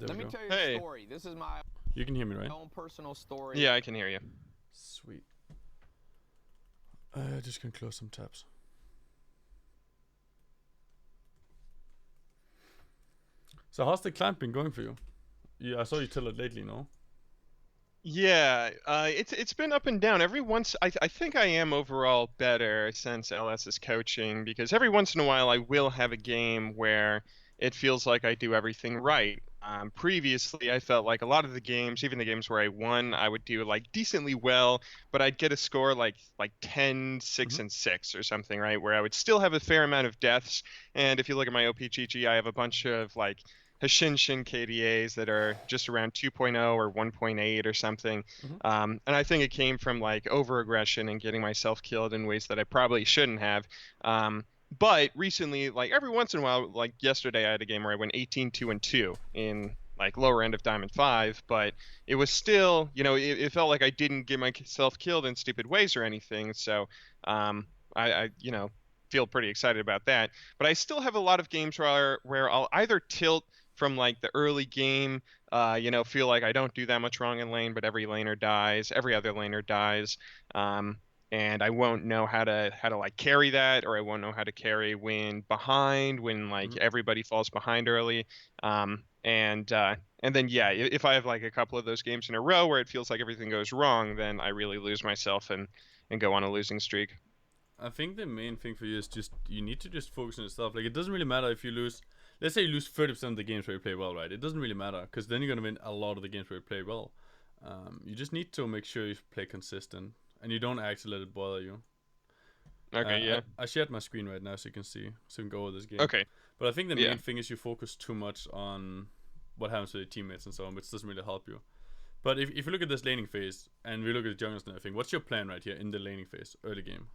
there Let we me go. tell you Hey. a story. This is my You can hear me, right? own personal story. Yeah, I can hear you. Sweet. Just gonna close some tabs. So how's the climb been going for you? Yeah, I saw you tell it lately, no? Yeah, it's been up and down. Every once I think I am overall better since LS is coaching because every once in a while I will have a game where it feels like I do everything right. Previously, I felt like a lot of the games, even the games where I won, I would do like decently well, but I'd get a score like 10, 6, Mm-hmm. and 6 or something, right? Where I would still have a fair amount of deaths. And if you look at my OPGG, I have a bunch of like Hashinshin KDAs that are just around 2.0 or 1.8 or something. Mm-hmm. And I think it came from like over aggression and getting myself killed in ways that I probably shouldn't have. But recently, like every once in a while, like yesterday, I had a game where I went 18, 2, and 2 in like lower end of Diamond 5, but it was still, it felt like I didn't get myself killed in stupid ways or anything. So I feel pretty excited about that. But I still have a lot of games where I'll either tilt from like the early game, feel like I don't do that much wrong in lane, but every laner dies, every other laner dies. And I won't know how to like carry that, or I won't know how to carry when behind, when like Mm-hmm. everybody falls behind early. And then yeah, if I have like a couple of those games in a row where it feels like everything goes wrong, then I really lose myself and go on a losing streak. I think the main thing for you is just you need to just focus on yourself. Like it doesn't really matter if you lose. Let's say you lose 30% of the games where you play well, right? It doesn't really matter because then you're gonna win a lot of the games where you play well. You just need to make sure you play consistent and you don't actually let it bother you. Okay, yeah. I shared my screen right now so you can see, so you can go over this game. Okay, But I think the yeah. main thing is you focus too much on what happens to your teammates and so on, which doesn't really help you. But if you look at this laning phase and we look at the junglers and everything, what's your plan right here in the laning phase, early game?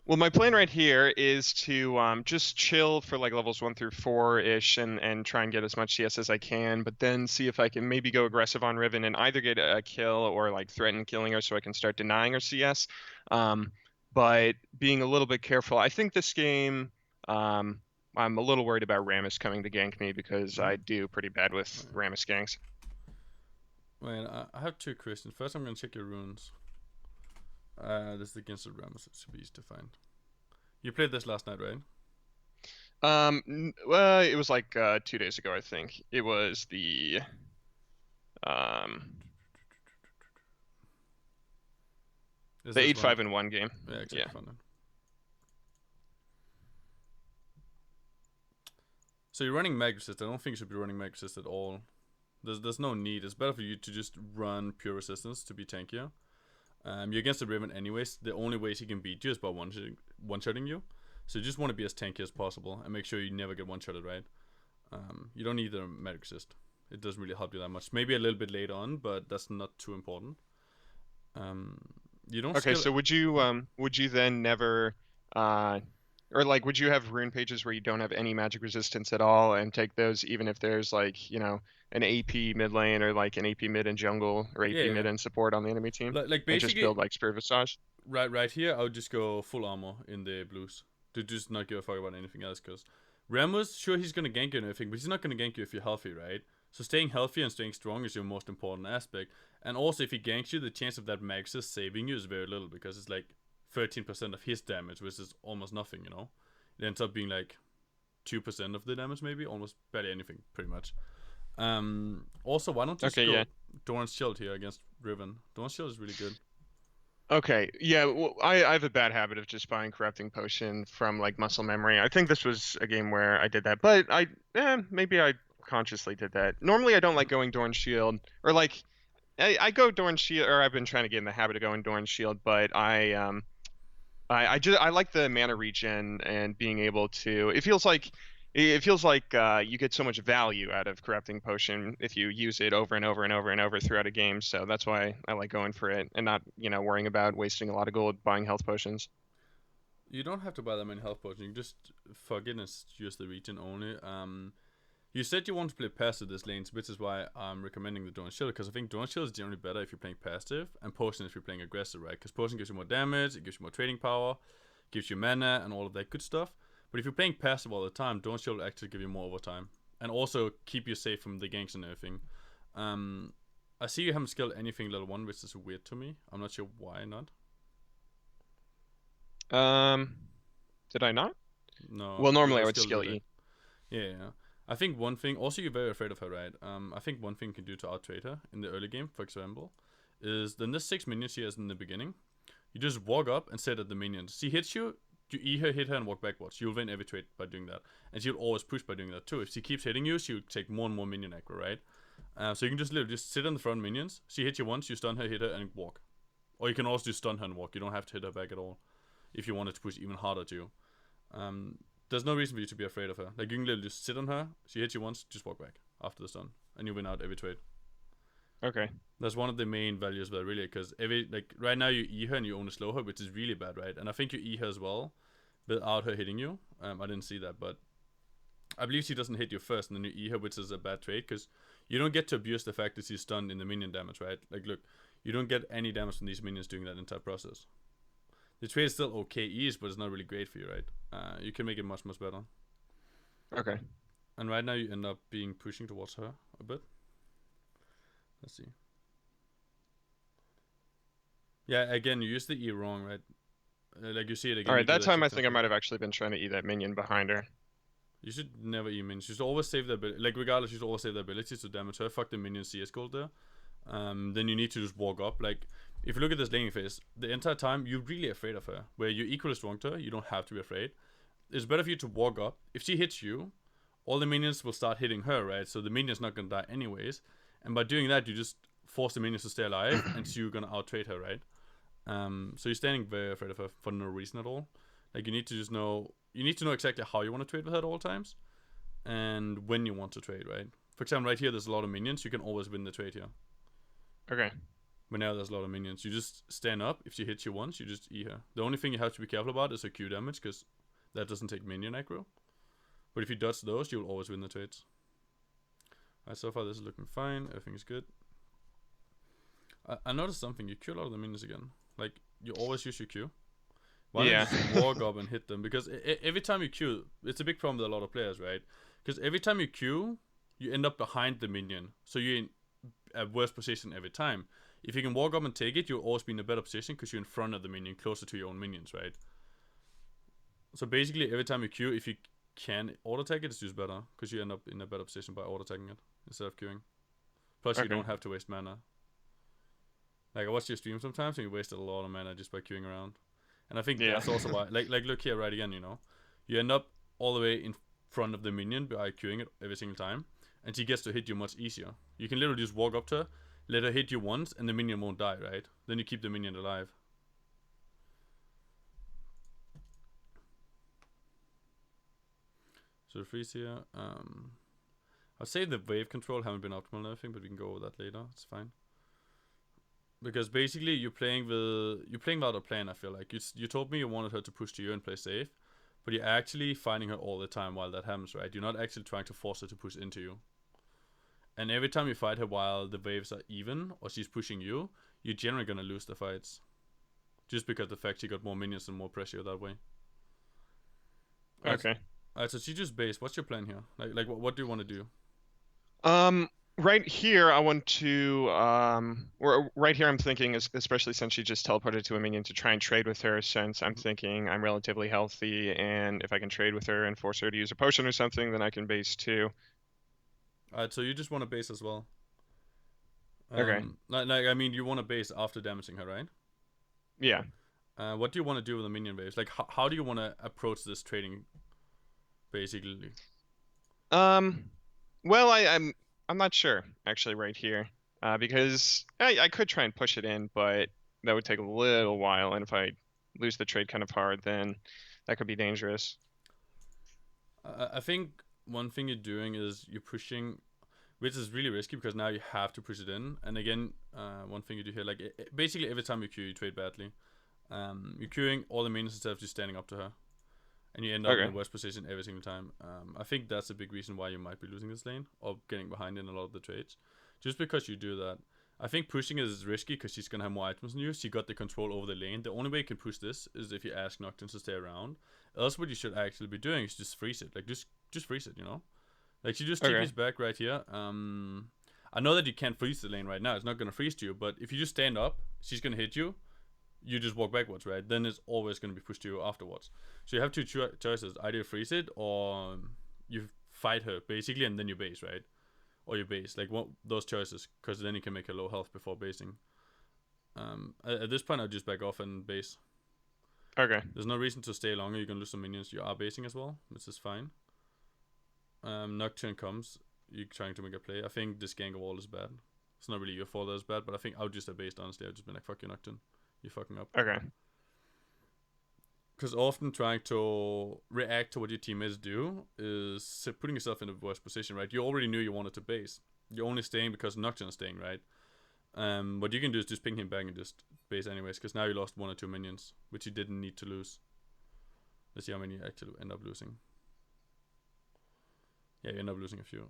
Well, my plan right here is to just chill for like levels 1 through 4 ish, and try and get as much CS as I can, but then see if I can maybe go aggressive on Riven and either get a kill or like threaten killing her so I can start denying her CS. Um, but being a little bit careful. I think this game, um, I'm a little worried about Rammus coming to gank me because I do pretty bad with Rammus ganks. Wait, I have two questions. First, I'm gonna check your runes. This is against the Rams. It should be easy to find. You played this last night, right? Well, it was like 2 days ago, I think. It was the Is the this 8-5-1 game. Yeah, exactly. Yeah. Fun then. So you're running mag resist. I don't think you should be running mag resist at all. There's no need. It's better for you to just run pure resistance to be tankier. You're against the Riven anyways. The only ways he can beat you is by one-shotting you. So you just want to be as tanky as possible and make sure you never get one-shotted, right? You don't need a magic resist. It doesn't really help you that much. Maybe a little bit later on, but that's not too important. You don't. Okay, so would you then never or like would you have rune pages where you don't have any magic resistance at all and take those even if there's like, an AP mid lane or like an AP mid and jungle or AP Yeah. mid and support on the enemy team? Like And just basically, build like Spirit Visage? right here, I would just go full armor in the blues to just not give a fuck about anything else. Because Rammus, sure, he's gonna gank you and everything, but he's not gonna gank you if you're healthy, right? So staying healthy and staying strong is your most important aspect. And also, if he ganks you, the chance of that Maxis saving you is very little because it's like 13% of his damage, which is almost nothing, you know? It ends up being like 2% of the damage, maybe, almost barely anything, pretty much. Also, why don't you just go Doran's Shield here against Riven? Doran's Shield is really good. Okay, yeah, well, I have a bad habit of just buying Corrupting Potion from like muscle memory. I think this was a game where I did that, but maybe I consciously did that. Normally, I don't like going Doran's Shield, or like I go Doran's Shield, or I've been trying to get in the habit of going Doran's Shield, but I like the mana regen and being able to. It feels like you get so much value out of Corrupting Potion if you use it over and over and over and over throughout a game. So that's why I like going for it and not, worrying about wasting a lot of gold buying health potions. You don't have to buy that many health potions. You can just fucking use the regen only. You said you want to play passive this lane, which is why I'm recommending the Dawn Shield, because I think Dawn Shield is generally better if you're playing passive, and Potion if you're playing aggressive, right? Because Potion gives you more damage, it gives you more trading power, gives you mana, and all of that good stuff. But if you're playing passive all the time, Dawn Shield will actually give you more overtime. and also keep you safe from the ganks and everything. I see you haven't skilled anything level 1, which is weird to me. I'm not sure why not. Did I not? No. Well, you normally I don't would skill it. E. Yeah. I think one thing, also you're very afraid of her, right? I think one thing you can do to out-trade her in the early game, for example, is the next 6 minions she has in the beginning, you just walk up and set at the minions. She hits you, you E her, hit her, and walk backwards. You'll win every trade by doing that. And she'll always push by doing that too. If she keeps hitting you, she'll take more and more minion aggro, right? So you can just literally just sit on the front minions. She hits you once, you stun her, hit her, and walk. Or you can also just stun her and walk. You don't have to hit her back at all. If you wanted to push even harder to you. There's no reason for you to be afraid of her. Like, you can literally just sit on her, she hits you once, just walk back after the stun. And you win out every trade. Okay. That's one of the main values of that, really, because right now you E her and you only slow her, which is really bad, right? And I think you E her as well, without her hitting you. I didn't see that, but I believe she doesn't hit you first, and then you E her, which is a bad trade, because you don't get to abuse the fact that she's stunned in the minion damage, right? Like, look, you don't get any damage from these minions during that entire process. The trade is still okay ease, but it's not really great for you, right? You can make it much, much better. Okay. And right now you end up being pushing towards her a bit. Let's see. Yeah, again, you use the E wrong, right? Like you see it again. Alright, that time I think I might have actually been trying to E that minion behind her. You should never E minions. You should always save the ability. Like, regardless, you should always save the ability to damage her. Fuck the minion CS gold there. Then you need to just walk up. Like, if you look at this laning phase, the entire time you're really afraid of her. Where you're equally strong to her, you don't have to be afraid. It's better for you to walk up. If she hits you, all the minions will start hitting her, right? So the minion's not gonna die anyways. And by doing that, you just force the minions to stay alive, and so you're gonna out-trade her, right? So you're standing very afraid of her for no reason at all. Like, you need to know exactly how you want to trade with her at all times, and when you want to trade, right? For example, right here, there's a lot of minions. You can always win the trade here. Okay. Whenever there's a lot of minions, you just stand up. If she hits you once, you just E her. The only thing you have to be careful about is her Q damage, because that doesn't take minion aggro. But if you dodge those, you'll always win the trades. Alright, so far this is looking fine. Everything is good. I noticed something. You Q a lot of the minions again. Like, you always use your Q. Why don't you just walk up and hit them? Because every time you Q, it's a big problem with a lot of players, right? Because every time you Q, you end up behind the minion. So you're in a worse position every time. If you can walk up and take it, you'll always be in a better position because you're in front of the minion, closer to your own minions, right? So basically, every time you Q, if you can auto-attack it, it's just better. Because you end up in a better position by auto-attacking it instead of queuing. Plus, you don't have to waste mana. Like, I watch your stream sometimes and you wasted a lot of mana just by queuing around. And I think that's also why, like look here right again, you know. You end up all the way in front of the minion by queuing it every single time. And she gets to hit you much easier. You can literally just walk up to her, let her hit you once, and the minion won't die, right? Then you keep the minion alive. So the freeze here. I'd say the wave control haven't been optimal and everything, but we can go over that later. It's fine. Because basically you're playing without a plan. I feel like you told me you wanted her to push to you and play safe, but you're actually finding her all the time while that happens, right? You're not actually trying to force her to push into you. And every time you fight her while the waves are even or she's pushing you, you're generally gonna lose the fights. Just because the fact she got more minions and more pressure that way. Okay. Alright, so she just base. What's your plan here? Like what do you want to do? Right here, I want to, or right here I'm thinking, especially since she just teleported to a minion, to try and trade with her, since I'm thinking I'm relatively healthy, and if I can trade with her and force her to use a potion or something, then I can base too. Alright, so you just want to base as well. Okay. Like I mean, you want to base after damaging her, right? Yeah. What do you want to do with the minion base? Like, how do you want to approach this trading, basically? Well, I'm not sure actually right here, because I could try and push it in, but that would take a little while, and if I lose the trade kind of hard, then that could be dangerous. I think one thing you're doing is you're pushing, which is really risky because now you have to push it in. And again, one thing you do here, like basically every time you queue, you trade badly. You're queuing all the minions instead of just standing up to her. And you end up in the worst position every single time. I think that's a big reason why you might be losing this lane or getting behind in a lot of the trades. Just because you do that. I think pushing is risky because she's going to have more items than you. She got the control over the lane. The only way you can push this is if you ask Nocturne to stay around. Else what you should actually be doing is just freeze it. Like, just freeze it, you know? Like she just Okay. TP's back right here. I know that you can't freeze the lane right now. It's not gonna freeze to you, but if you just stand up, she's gonna hit you. You just walk backwards, right? Then it's always gonna be pushed to you afterwards. So you have two choices: either you freeze it or you fight her basically, and then you base, right? Or you base, like those choices, because then you can make her low health before basing. At this point, I'll just back off and base. Okay. There's no reason to stay longer. You can lose some minions. You are basing as well, which is fine. Nocturne comes. You're trying to make a play. I think this gank wall is bad. It's not really your fault that it's bad, but I think I would just have based, honestly. I've just been like, fuck you, Nocturne. You're fucking up. Okay. Because often trying to react to what your teammates do is putting yourself in a worse position, right? You already knew you wanted to base. You're only staying because Nocturne is staying, right? What you can do is just ping him back and just base anyways, because now you lost 1 or 2 minions, which you didn't need to lose. Let's see how many you actually end up losing. Yeah, you end up losing a few.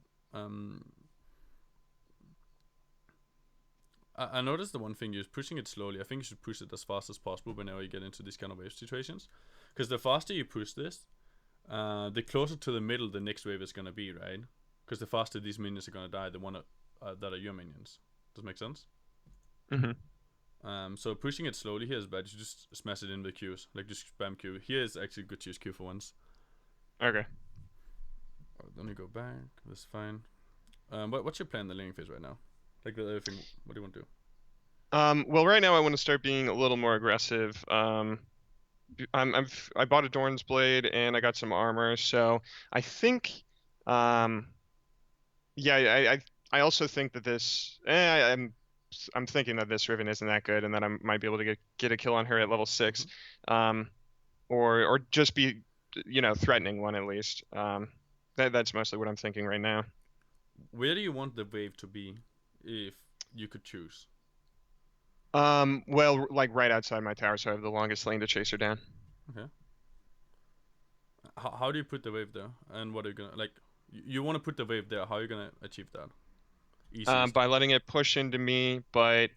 I noticed the one thing, you're pushing it slowly. I think you should push it as fast as possible whenever you get into these kind of wave situations. Because the faster you push this, the closer to the middle the next wave is going to be, right? Because the faster these minions are going to die, the one that are your minions. Does that make sense? Mm-hmm. So pushing it slowly here is bad. You just smash it in the queues. Like just spam Q. Here is actually good to use Q for once. Okay. Let me go back. That's fine. What's your plan in the laning phase right now? Like the other thing, what do you want to do? Well, right now I want to start being a little more aggressive. I bought a Dorn's Blade and I got some armor, so I think, yeah, I also think that this, I'm thinking that this Riven isn't that good, and that I might be able to get a kill on her at level 6, or just be, threatening one at least. That's mostly what I'm thinking right now. Where do you want the wave to be, if you could choose? Well, like right outside my tower, so I have the longest lane to chase her down. Okay. How do you put the wave there? And what are you gonna, like, you want to put the wave there, how are you gonna achieve that? Easiest. By letting it push into me, but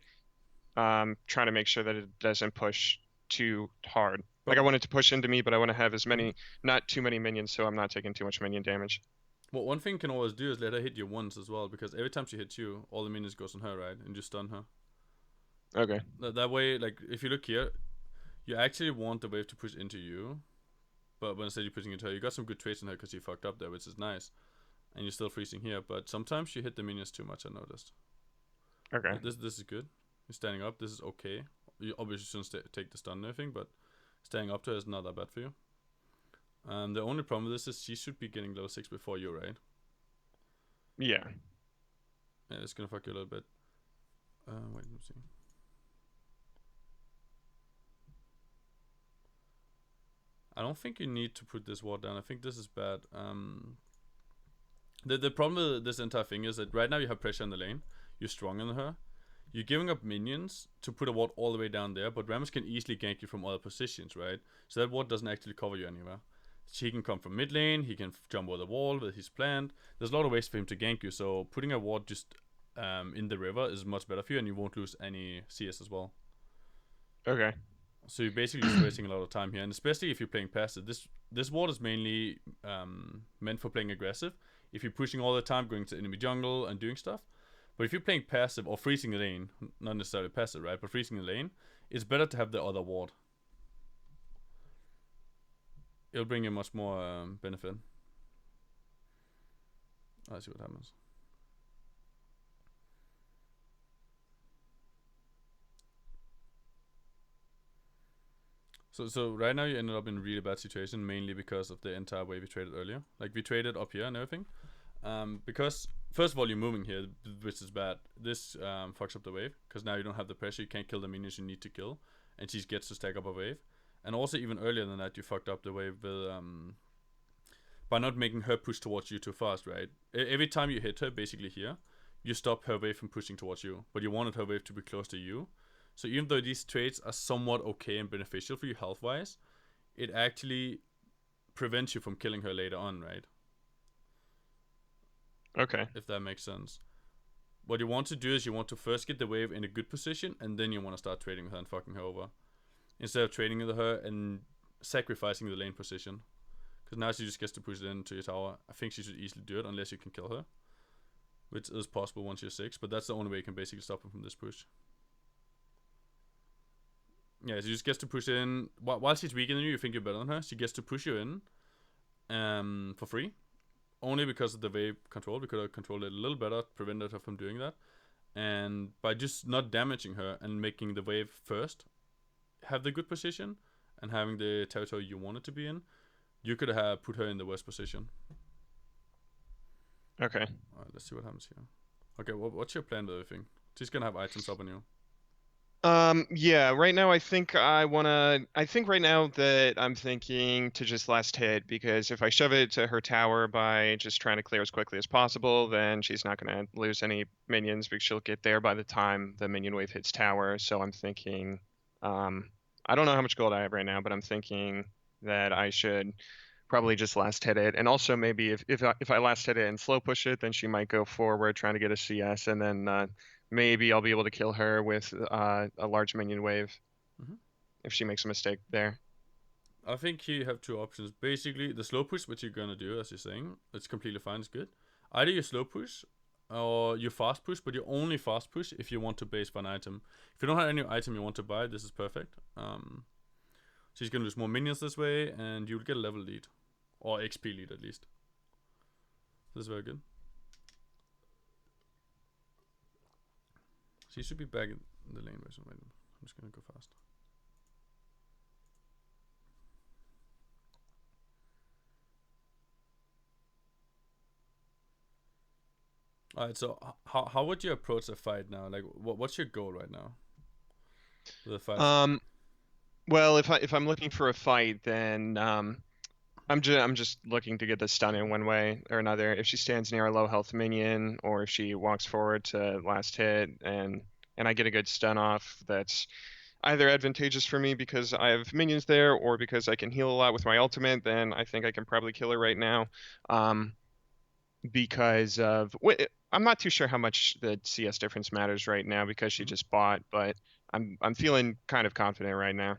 trying to make sure that it doesn't push too hard. Like I want it to push into me, but I want to have not too many minions, so I'm not taking too much minion damage. Well, one thing you can always do is let her hit you once as well, because every time she hits you, all the minions goes on her, right? And just stun her. Okay. That way, like, if you look here, you actually want the wave to push into you, but when instead you're pushing into her, you got some good trades on her because you fucked up there, which is nice. And you're still freezing here, but sometimes you hit the minions too much, I noticed. Okay. This is good. You're standing up, this is okay. You obviously shouldn't take the stun and everything, but staying up to her is not that bad for you. The only problem with this is she should be getting level 6 before you, right? Yeah. Yeah, it's gonna fuck you a little bit. Wait, let me see. I don't think you need to put this ward down. I think this is bad. The problem with this entire thing is that right now you have pressure in the lane. You're strong on her. You're giving up minions to put a ward all the way down there, but Rammus can easily gank you from other positions, right? So that ward doesn't actually cover you anywhere. He can come from mid lane, he can jump over the wall with his plant. There's a lot of ways for him to gank you, so putting a ward just in the river is much better for you, and you won't lose any CS as well. Okay. So you're basically just wasting a lot of time here, and especially if you're playing passive. This ward is mainly meant for playing aggressive. If you're pushing all the time, going to enemy jungle and doing stuff. But if you're playing passive or freezing the lane, not necessarily passive, right? But freezing the lane, it's better to have the other ward. It'll bring you much more benefit. Let's see what happens. So right now you ended up in a really bad situation, mainly because of the entire way we traded earlier. Like we traded up here and everything. Because first of all you're moving here, which is bad. This fucks up the wave, because now you don't have the pressure, you can't kill the minions you need to kill, and she gets to stack up a wave. And also even earlier than that you fucked up the wave with by not making her push towards you too fast, right? Every time you hit her, basically here, you stop her wave from pushing towards you, but you wanted her wave to be close to you. So even though these trades are somewhat okay and beneficial for you health wise, it actually prevents you from killing her later on, right? Okay. If that makes sense. What you want to do is you want to first get the wave in a good position, and then you want to start trading with her and fucking her over, instead of trading with her and sacrificing the lane position. Because now she just gets to push it into your tower. I think she should easily do it unless you can kill her. Which is possible once you're 6, but that's the only way you can basically stop him from this push. Yeah, she just gets to push in. While she's weaker than you, you think you're better than her. She gets to push you in for free. Only because of the wave control. We could have controlled it a little better, prevented her from doing that. And by just not damaging her and making the wave first, have the good position, and having the territory you want it to be in, you could have put her in the worst position. Okay. Alright, let's see what happens here. Okay, what's your plan with everything? She's gonna have items up on you. Yeah, right now I think right now that I'm thinking to just last hit, because if I shove it to her tower by just trying to clear as quickly as possible, then she's not gonna lose any minions because she'll get there by the time the minion wave hits tower. So I'm thinking, I don't know how much gold I have right now, but I'm thinking that I should probably just last hit it. And also maybe if I last hit it and slow push it, then she might go forward trying to get a CS, and then maybe I'll be able to kill her with a large minion wave if she makes a mistake there. I think you have two options. Basically, the slow push, which you're gonna do, as you're saying, it's completely fine, it's good. Either you slow push or you fast push, but you only fast push if you want to base for an item. If you don't have any item you want to buy, this is perfect. She's gonna lose more minions this way, and you'll get a level lead. Or XP lead at least. This is very good. She should be back in the lane version. I'm just gonna go fast. Alright, so how would you approach a fight now? Like, what's your goal right now? The fight. Well, if I'm looking for a fight, then I'm just looking to get the stun in one way or another. If she stands near a low health minion, or if she walks forward to last hit and I get a good stun off, that's either advantageous for me because I have minions there, or because I can heal a lot with my ultimate, then I think I can probably kill her right now. Because of I'm not too sure how much the CS difference matters right now because she just bought, but I'm feeling kind of confident right now.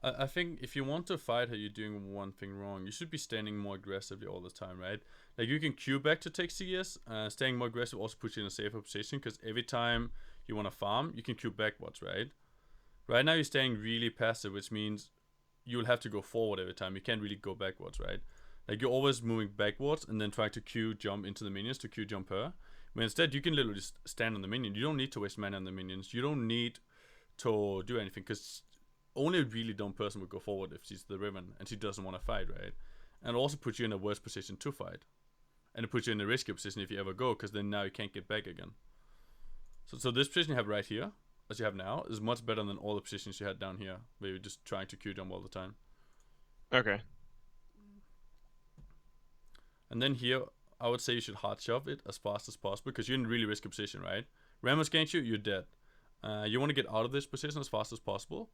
I think if you want to fight her, you're doing one thing wrong. You should be standing more aggressively all the time, right? Like, you can Q back to take CS. Staying more aggressive also puts you in a safer position, because every time you want to farm, you can Q backwards, right? Right now you're staying really passive, which means you'll have to go forward every time. You can't really go backwards, right? Like, you're always moving backwards and then trying to Q jump into the minions to Q jump her. But instead, you can literally just stand on the minion. You don't need to waste mana on the minions. You don't need to do anything, because only a really dumb person would go forward if she's the Riven and she doesn't want to fight, right? And it also puts you in a worse position to fight. And it puts you in a risky position if you ever go, because then now you can't get back again. So this position you have right here, as you have now, is much better than all the positions you had down here, where you're just trying to Q jump all the time. Okay. And then here, I would say you should hard shove it as fast as possible, because you're in a really risky position, right? Ramos ganks you, you're dead. You want to get out of this position as fast as possible.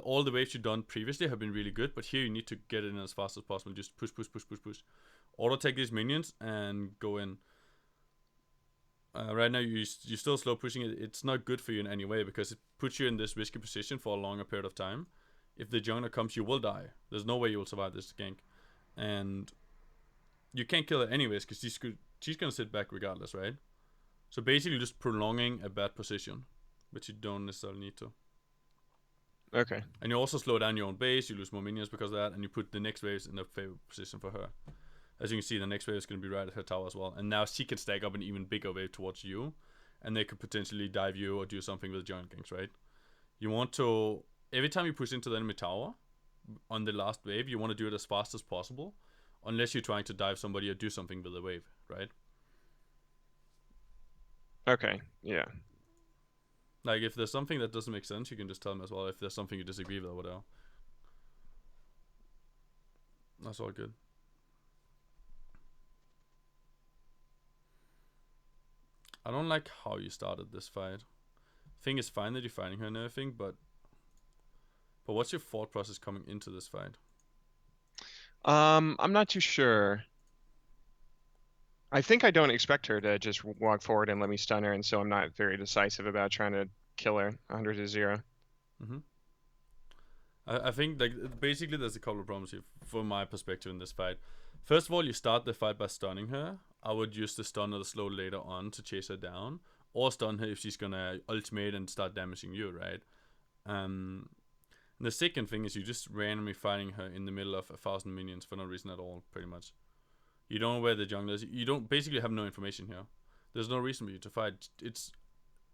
All the waves you've done previously have been really good, but here you need to get in as fast as possible. Just push. Auto take these minions and go in. Right now you're still slow pushing it. It's not good for you in any way, because it puts you in this risky position for a longer period of time. If the jungler comes, you will die. There's no way you will survive this gank. And you can't kill her anyways, because she's gonna sit back regardless, right? So basically just prolonging a bad position, which you don't necessarily need to. Okay. And you also slow down your own base, you lose more minions because of that, and you put the next waves in a favorable position for her. As you can see, the next wave is going to be right at her tower as well. And now she can stack up an even bigger wave towards you, and they could potentially dive you or do something with giant ganks, right? You want to, every time you push into the enemy tower, on the last wave, you want to do it as fast as possible, unless you're trying to dive somebody or do something with the wave, right? Okay, yeah. Like, if there's something that doesn't make sense, you can just tell them as well, if there's something you disagree with or whatever. That's all good. I don't like how you started this fight. I think it's fine that you're fighting her and everything, but what's your thought process coming into this fight? I'm not too sure. I think I don't expect her to just walk forward and let me stun her, and so I'm not very decisive about trying to kill her 100 to 0. Mm-hmm. I think like basically there's a couple of problems here from my perspective in this fight. First of all, you start the fight by stunning her. I would use the stun or the slow later on to chase her down, or stun her if she's gonna ultimate and start damaging you, right? Um, and the second thing is you just randomly fighting her in the middle of 1,000 minions for no reason at all, pretty much. You don't know where the jungle is. You don't basically have no information here. There's no reason for you to fight. It's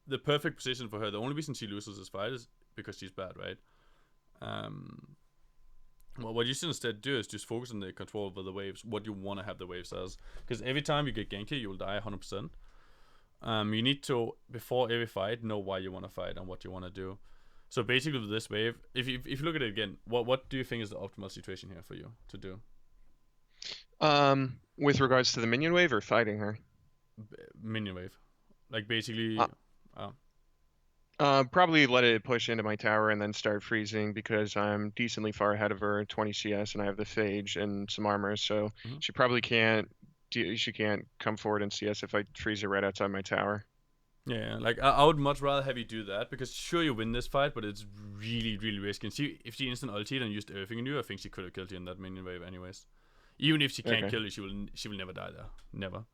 the perfect position for her. The only reason she loses this fight is because she's bad, right? Well, what you should instead do is just focus on the control over the waves, what you want to have the waves as. Because every time you get ganked here, you will die 100%. You need to, before every fight, know why you want to fight and what you want to do. So basically with this wave, if you look at it again, what do you think is the optimal situation here for you to do? With regards to the minion wave or fighting her? Minion wave. Like basically... Probably let it push into my tower and then start freezing because I'm decently far ahead of her, 20 CS, and I have the phage and some armor, so she probably can't come forward in CS if I freeze her right outside my tower. Yeah, like I would much rather have you do that because sure you win this fight, but it's really, really risky. And if she instant ultied and used everything in you, I think she could have killed you in that minion wave anyways. Even if she can't kill you, she will never die there. Never.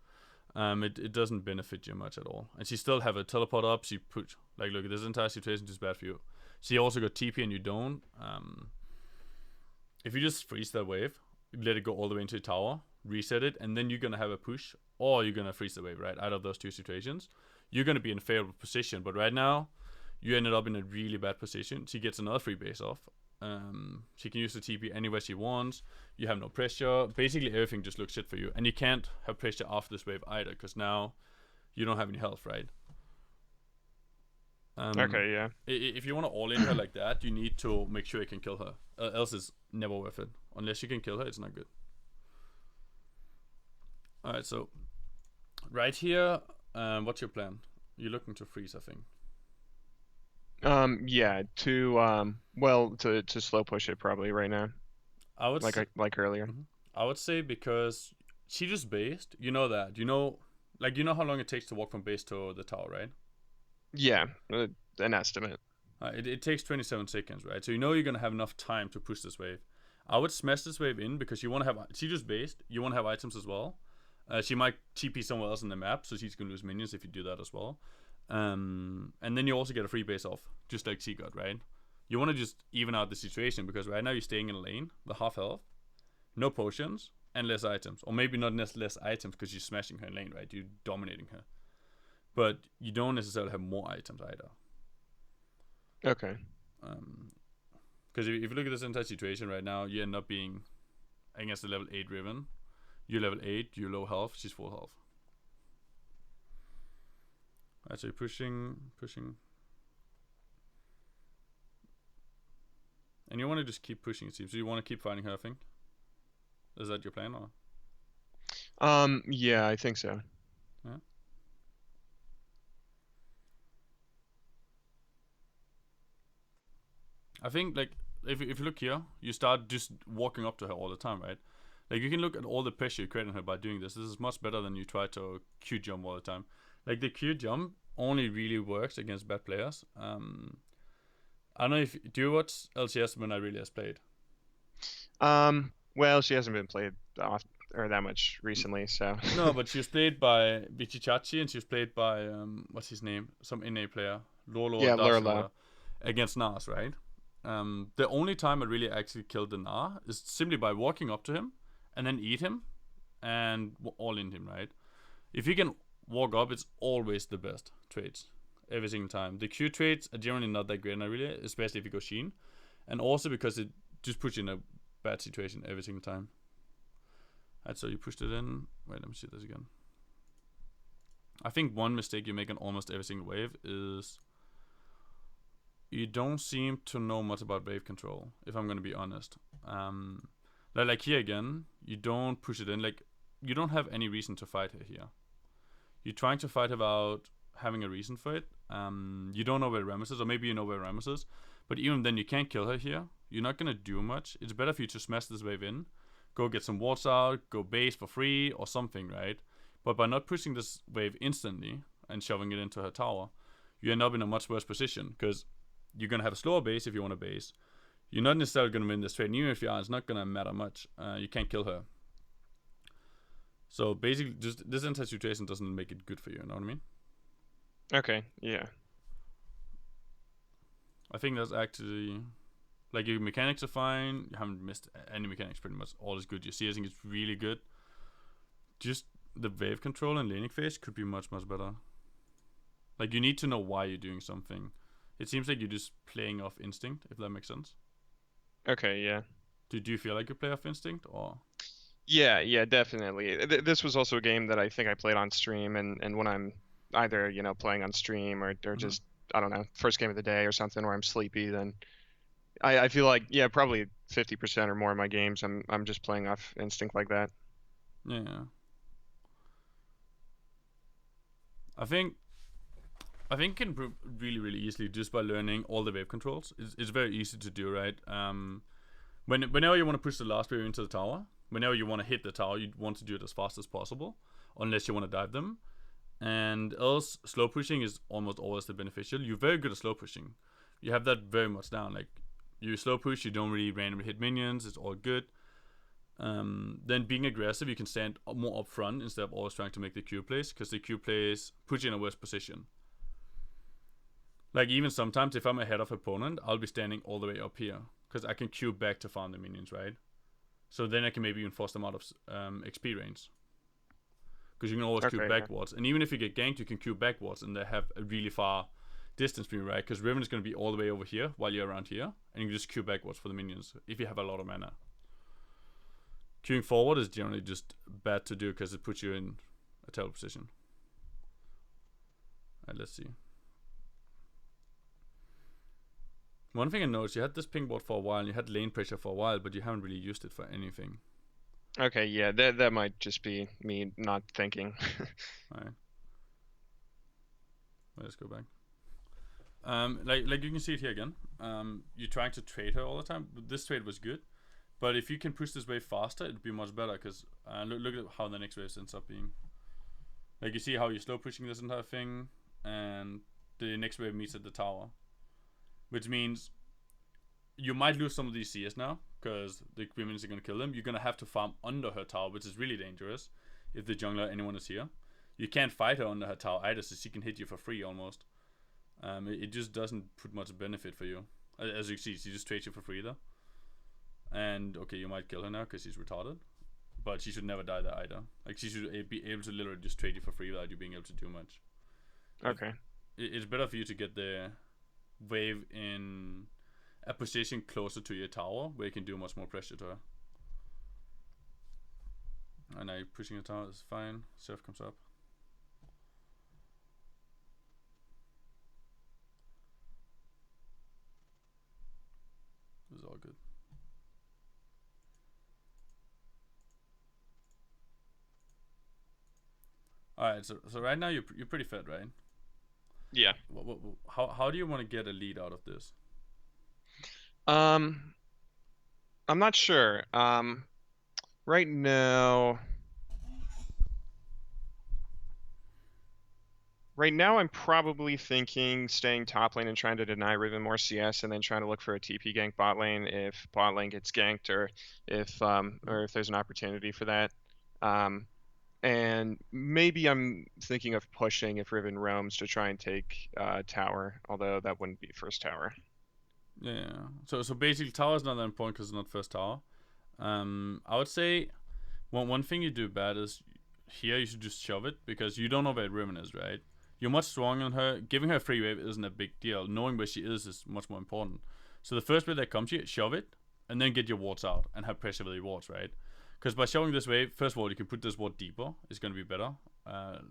It doesn't benefit you much at all. And she still have a teleport up. She put like look, this entire situation is bad for you. She also got TP and you don't. If you just freeze that wave, let it go all the way into the tower, reset it, and then you're gonna have a push, or you're gonna freeze the wave, right? Out of those two situations, you're gonna be in a favorable position. But right now, you ended up in a really bad position. She gets another free base off. She can use the TP anywhere she wants. You have no pressure. Basically everything just looks shit for you, and you can't have pressure after this wave either because now you don't have any health, right? Okay, yeah. If you want to all in her like that, you need to make sure you can kill her. Else it's never worth it. Unless you can kill her, it's not good. Alright, so right here, what's your plan? You're looking to freeze, I think. Yeah, to slow push it probably right now. I would like earlier. I would say because she just based. You know that. You know how long it takes to walk from base to the tower, right? Yeah, an estimate. It takes 27 seconds, right? So you know you're gonna have enough time to push this wave. I would smash this wave in because you want to have. She just based. You want to have items as well. She might TP somewhere else in the map, so she's gonna lose minions if you do that as well. And then you also get a free base off, just like she got, right? You want to just even out the situation because right now you're staying in a lane, the half health, no potions, and less items. Or maybe not less items because you're smashing her in lane, right? You're dominating her. But you don't necessarily have more items either. Okay. Because if you look at this entire situation right now, you end up being against the level 8 Riven. You're level 8, you're low health, she's full health. Alright, so you're pushing. And you want to just keep pushing, it seems. So you want to keep fighting her, I think? Is that your plan, or? Yeah, I think so. Yeah. I think, like, if you look here, you start just walking up to her all the time, right? Like, you can look at all the pressure you create on her by doing this. This is much better than you try to Q jump all the time. Like, the Q jump only really works against bad players. I don't know if... Do you watch LCS when I really has played? Well, she hasn't been played or that much recently, so... No, but she was played by Bichichachi, and she was played by, what's his name? Some NA player. Lolo. Yeah, Lurla. Against Nas, right? The only time I really actually killed the Nah is simply by walking up to him, and then eat him, and all in him, right? If you can walk up, it's always the best trades. Every single time. The Q trades are generally not that great, and I really, especially if you go Sheen. And also because it just puts you in a bad situation every single time. Alright, so you pushed it in. Wait, let me see this again. I think one mistake you make on almost every single wave is you don't seem to know much about wave control, if I'm gonna be honest. Like here again, you don't push it in. Like, you don't have any reason to fight her here. You're trying to fight without having a reason for it. You don't know where Rammus is, or maybe you know where Rammus is, but even then you can't kill her here. You're not gonna do much. It's better for you to smash this wave in, go get some wards out, go base for free or something, right? But by not pushing this wave instantly and shoving it into her tower, you end up in a much worse position because you're gonna have a slower base if you want to base. you're not necessarily going to win this trade. And even if you are, it's not going to matter much. You can't kill her. So basically, just this entire situation doesn't make it good for you. You know what I mean? Okay. Yeah. I think that's actually like your mechanics are fine. You haven't missed any mechanics pretty much. All is good. Your CSing is really good. Just the wave control and laning phase could be much better. Like you need to know why you're doing something. It seems like you're just playing off instinct, if that makes sense. Okay. Yeah. Do you feel like you play off instinct or? Yeah, definitely. This was also a game that I think I played on stream, and when I'm either playing on stream or just I don't know, first game of the day or something where I'm sleepy, then I feel like probably 50% or more of my games I'm just playing off instinct like that. Yeah. I think you can improve really easily just by learning all the wave controls. It's very easy to do, right? Whenever you want to push the last wave into the tower, whenever you want to hit the tower, you want to do it as fast as possible, unless you want to dive them. And else, slow pushing is almost always the beneficial. You're very good at slow pushing. You have that very much down. Like, you slow push, you don't really randomly hit minions, it's all good. Then being aggressive, you can stand more up front instead of always trying to make the Q plays, because the Q plays put you in a worse position. Like, even sometimes, if I'm ahead of opponent, I'll be standing all the way up here, because I can Q back to farm the minions, right? So then I can maybe even force them out of XP range. Because you can always Q backwards. And even if you get ganked, you can Q backwards, and they have a really far distance from you, right? Because Riven is going to be all the way over here while you're around here, and you can just Q backwards for the minions if you have a lot of mana. Queuing forward is generally just bad to do because it puts you in a terrible position. Alright, let's see. One thing I noticed, you had this ping ward for a while, and you had lane pressure for a while, but you haven't really used it for anything. Okay, yeah, that might just be me not thinking. Alright. Let's go back. Like you can see it here again. You're trying to trade her all the time. This trade was good, but if you can push this wave faster, it'd be much better. Because look at how the next wave ends up being. Like you see how you're slow pushing this entire thing, and the next wave meets at the tower, which means you might lose some of these CS now because the minions are gonna kill them. You're gonna have to farm under her tower, which is really dangerous if the jungler or anyone is here. You can't fight her under her tower either, so she can hit you for free almost. It just doesn't put much benefit for you. As you see, she just trades you for free though. And okay, you might kill her now because she's retarded, but she should never die there either. Like she should be able to literally just trade you for free without you being able to do much. Okay. It's better for you to get the wave in a position closer to your tower where you can do much more pressure to her. And now pushing the tower is fine. Surf comes up. This is all good. Alright, so right now you're pretty fed, right? Yeah. How do you want to get a lead out of this? I'm not sure. Right now I'm probably thinking staying top lane and trying to deny Riven more CS, and then trying to look for a TP gank bot lane if bot lane gets ganked, or if there's an opportunity for that. And maybe I'm thinking of pushing if Riven roams to try and take tower, although that wouldn't be first tower. Yeah. So basically, tower is not that important because it's not first tower. I would say one thing you do bad is here you should just shove it because you don't know where Riven is, right? You're much stronger than her. Giving her a free wave isn't a big deal. Knowing where she is much more important. So the first wave that comes to you, shove it, and then get your wards out and have pressure with your wards, right? Because by shoving this wave, first of all, you can put this ward deeper. It's going to be better.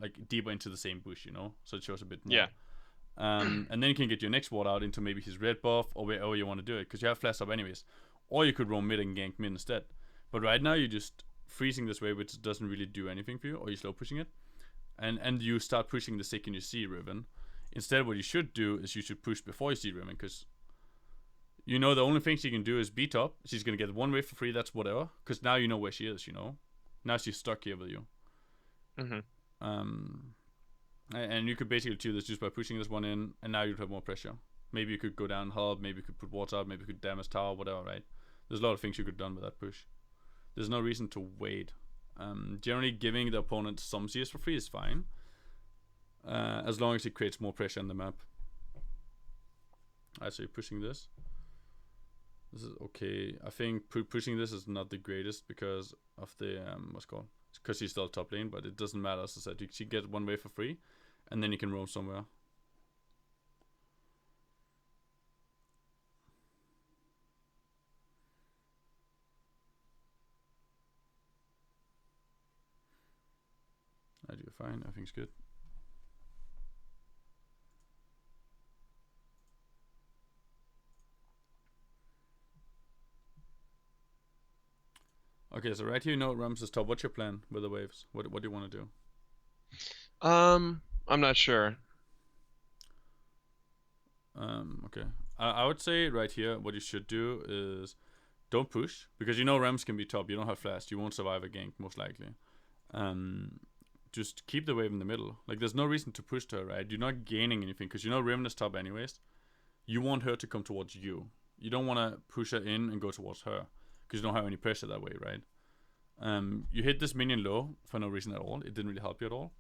Like deeper into the same bush, you know? So it shows a bit more. Yeah. And then you can get your next ward out into maybe his red buff or wherever you want to do it. Because you have flash up anyways. Or you could roam mid and gank mid instead. But right now, you're just freezing this wave, which doesn't really do anything for you. Or you're slow pushing it. And you start pushing the second you see Riven. Instead, what you should do is you should push before you see Riven. Because you know the only thing she can do is beat up. She's going to get one wave for free, that's whatever. Because now you know where she is, you know. Now she's stuck here with you. Mm-hmm. And you could basically do this just by pushing this one in. And now you'd have more pressure. Maybe you could go down help, maybe you could put water out, maybe you could damage tower, whatever, right? There's a lot of things you could have done with that push. There's no reason to wait. Generally, giving the opponent some CS for free is fine, as long as it creates more pressure on the map. Alright, so you're pushing this. This is okay. I think pushing this is not the greatest because of the what's it called? Because he's still top lane, but it doesn't matter. As I said, you get one wave for free, and then you can roam somewhere. I do fine. Everything's good. Okay, so right here, you know Rams is top. What's your plan with the waves? What do you want to do? I'm not sure. Okay. I would say right here, what you should do is don't push, because you know Rams can be top. You don't have flash. You won't survive a gank, most likely. Just keep the wave in the middle. Like, there's no reason to push to her, right? You're not gaining anything, because you know Riven is top anyways. You want her to come towards you. You don't want to push her in and go towards her, because you don't have any pressure that way, right? You hit this minion low for no reason at all. It didn't really help you at all.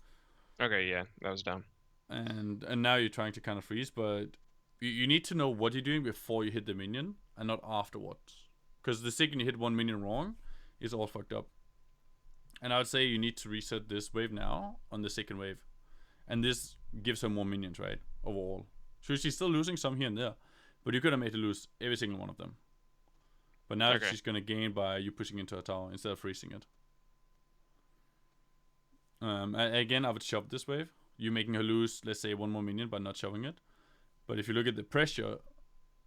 Okay, yeah, that was dumb. And now you're trying to kind of freeze, but you need to know what you're doing before you hit the minion, and not afterwards. Because the second you hit one minion wrong, it's all fucked up. And I would say you need to reset this wave now on the second wave. And this gives her more minions, right? Overall. So she's still losing some here and there, but you could have made her lose every single one of them. But now she's going to gain by you pushing into a tower instead of freezing it. Again, I would shove this wave. You making her lose, let's say, one more minion by not shoving it. But if you look at the pressure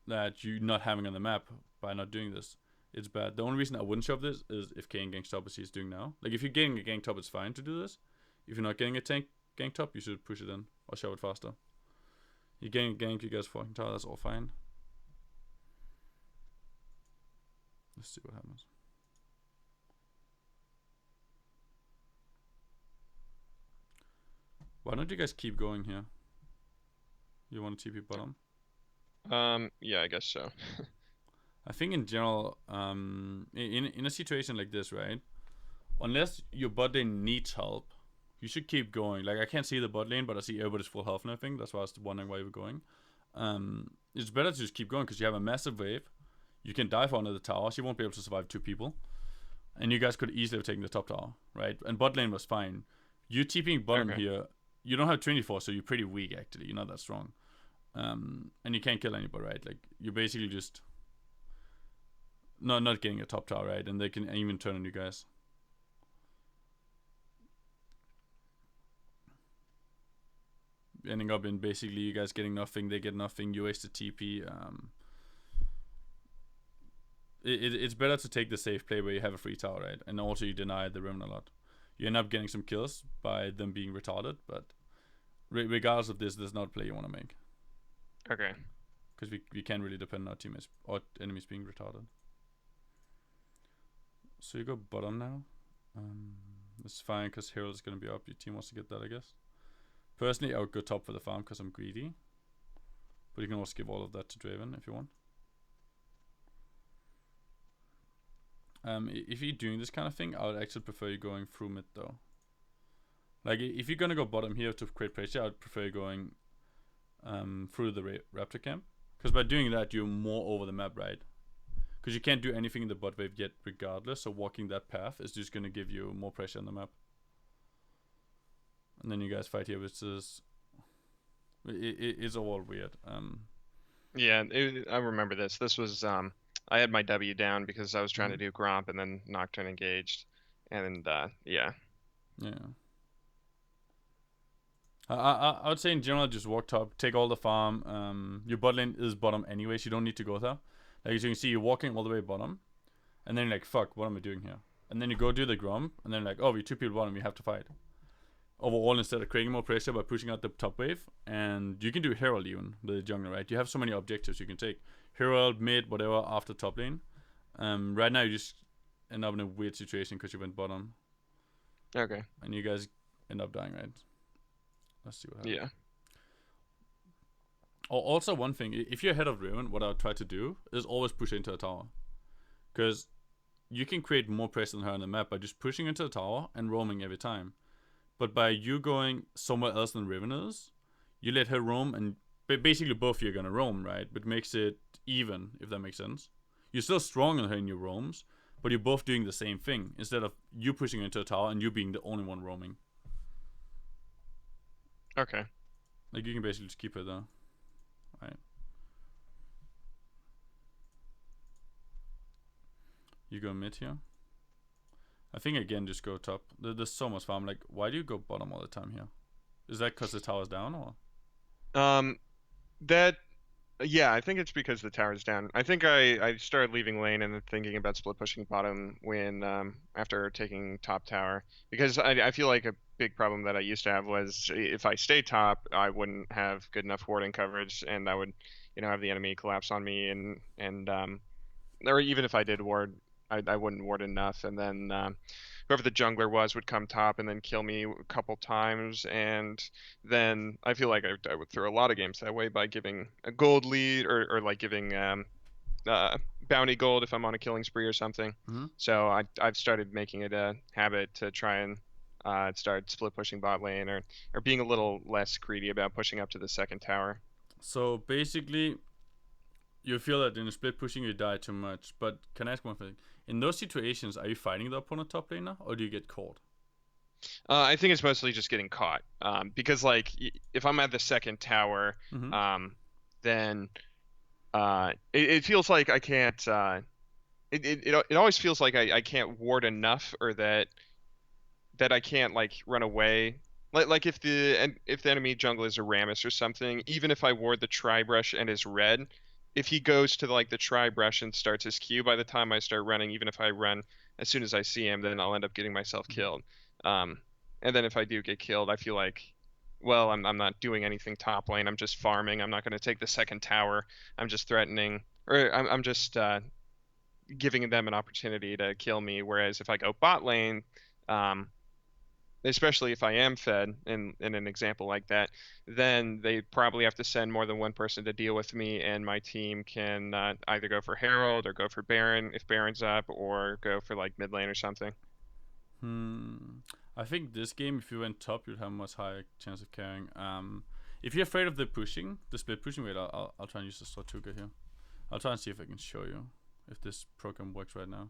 that you're not having on the map by not doing this, it's bad. The only reason I wouldn't shove this is if Kayle gank top as he's doing now. Like, if you're getting a gank top, it's fine to do this. If you're not getting a gank top, you should push it in or shove it faster. You're getting a gank, you guys fucking tower, that's all fine. Let's see what happens. Why don't you guys keep going here? You want to TP bottom? Yeah, I guess so. I think in general, in a situation like this, right? Unless your bot lane needs help, you should keep going. Like, I can't see the bot lane, but I see everybody's full health and everything. That's why I was wondering why you were going. It's better to just keep going because you have a massive wave. You can dive under the tower. She won't be able to survive two people. And you guys could easily have taken the top tower, right? And bot lane was fine. You TPing bottom here, you don't have 24, so you're pretty weak, actually. You're not that strong. And you can't kill anybody, right? Like, you're basically just not getting a top tower, right? And they can even turn on you guys. Ending up in basically you guys getting nothing, they get nothing, you waste the TP. It's better to take the safe play where you have a free tower, right? And also you deny the Riven a lot. You end up getting some kills by them being retarded, but regardless of this, there's not a play you want to make. Okay. Because we can't really depend on our teammates or enemies being retarded. So you go bottom now. It's fine because Herald's going to be up. Your team wants to get that, I guess. Personally, I would go top for the farm because I'm greedy. But you can also give all of that to Draven if you want. If you're doing this kind of thing, I would actually prefer you going through mid though. Like, if you're gonna go bottom here to create pressure, I would prefer you going through the Raptor camp. Because by doing that, you're more over the map, right? Because you can't do anything in the bot wave yet regardless, so walking that path is just gonna give you more pressure on the map. And then you guys fight here, which is... It's all weird. Yeah, I remember this. This was... I had my W down because I was trying to do Gromp and then Nocturne engaged. And, yeah. Yeah. I would say in general, just walk top, take all the farm. Your bot lane is bottom anyways, you don't need to go there. Like, as you can see, you're walking all the way bottom. And then you're like, fuck, what am I doing here? And then you go do the Gromp, and then like, oh, we're two people bottom, we have to fight. Overall, instead of creating more pressure by pushing out the top wave. And you can do Herald even, with the jungler, right? You have so many objectives you can take. Herald, mid, whatever, after top lane. Right now you just end up in a weird situation because you went bottom. Okay. And you guys end up dying, right? Let's see what happens. Yeah. Also, one thing, if you're ahead of Riven, what I would try to do is always push into a tower. Because you can create more pressure than her on the map by just pushing into the tower and roaming every time. But by you going somewhere else than Riven is, you let her roam, and basically both of you are gonna roam, right? But makes it even, if that makes sense. You're still stronger than her in your roams, but you're both doing the same thing, instead of you pushing into a tower and you being the only one roaming. Okay. Like, you can basically just keep her there. Right. You go mid here. I think again, just go top. There's so much farm. Like, why do you go bottom all the time here? Is that because the tower's down, or? That Yeah, I think it's because the tower's down. I think I started leaving lane and then thinking about split pushing bottom when after taking top tower, because I feel like a big problem that I used to have was if I stayed top, I wouldn't have good enough warding coverage, and I would, have the enemy collapse on me, and or even if I did ward, I wouldn't ward enough, and then whoever the jungler was would come top and then kill me a couple times, and then I feel like I would throw a lot of games that way by giving a gold lead, or like giving bounty gold if I'm on a killing spree or something. Mm-hmm. So I've started making it a habit to try and start split pushing bot lane, or being a little less greedy about pushing up to the second tower. So basically, you feel that in a split pushing you die too much. But can I ask one thing? In those situations, are you fighting the opponent top laner, or do you get caught? I think it's mostly just getting caught. Because like if I'm at the second tower, Mm-hmm. then it feels like I can't. It always feels like I can't ward enough, or that I can't like run away. Like if the enemy jungle is a Rammus or something, even if I ward the tri-brush and is red, if he goes to like the tri-brush and starts his Q, by the time I start running, even if I run as soon as I see him, then I'll end up getting myself killed. And then if I do get killed, I feel like, well, I'm not doing anything top lane. I'm just farming. I'm not going to take the second tower. I'm just threatening, or I'm just giving them an opportunity to kill me. Whereas if I go bot lane, especially if I am fed in an example like that, then they probably have to send more than one person to deal with me, and my team can either go for Herald or go for Baron if Baron's up, or go for like mid lane or something. I think this game, if you went top, you'd have a much higher chance of carrying. If you're afraid of the split pushing, wait, I'll try and use the Tortuga here. I'll try and see if I can show you if this program works right now.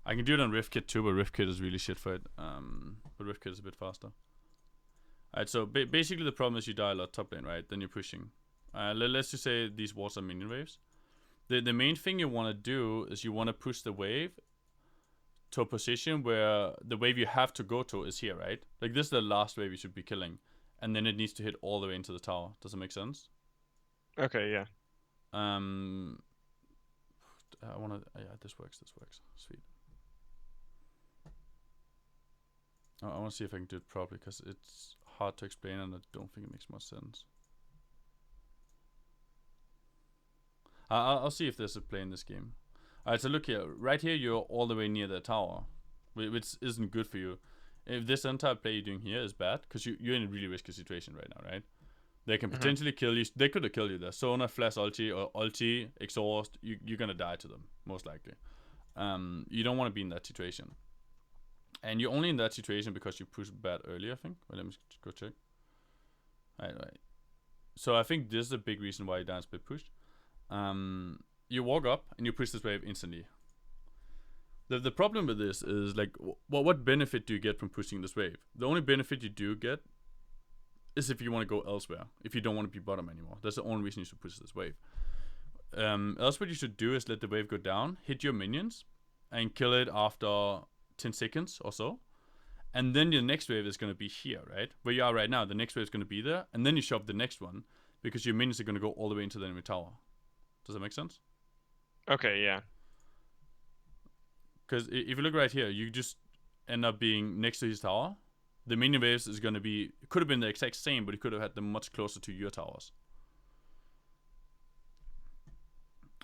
I can do it on Riftkit too, but Riftkit is really shit for it. But Riftkit is a bit faster. Alright, so basically the problem is you die a lot top lane, right? Then you're pushing. Let's just say these wards are minion waves. The main thing you want to do is you want to push the wave to a position where the wave you have to go to is here, right? Like, this is the last wave you should be killing, and then it needs to hit all the way into the tower. Does it make sense? Okay, yeah. I wanna. Yeah, this works. Sweet. I want to see if I can do it properly, because it's hard to explain and I don't think it makes much sense. I'll see if there's a play in this game. Alright, so look here. Right here, you're all the way near the tower, which isn't good for you. If this entire play you're doing here is bad, because you're in a really risky situation right now, right? They can potentially kill you. They could have killed you there. Sona, flash ulti, or ulti, exhaust. You're gonna die to them, most likely. You don't want to be in that situation. And you're only in that situation because you pushed bad earlier, I think. Well, let me just go check. Right. So I think this is a big reason why you didn't split push. You walk up and you push this wave instantly. The problem with this is, like, what benefit do you get from pushing this wave? The only benefit you do get is if you want to go elsewhere. If you don't want to be bottom anymore. That's the only reason you should push this wave. Else what you should do is let the wave go down, hit your minions, and kill it after 10 seconds or so. And then your next wave is going to be here, right? Where you are right now. The next wave is going to be there. And then you shove the next one, because your minions are going to go all the way into the enemy tower. Does that make sense? Okay, yeah. Because if you look right here, you just end up being next to his tower. The minion waves is going to be... It could have been the exact same, but you could have had them much closer to your towers.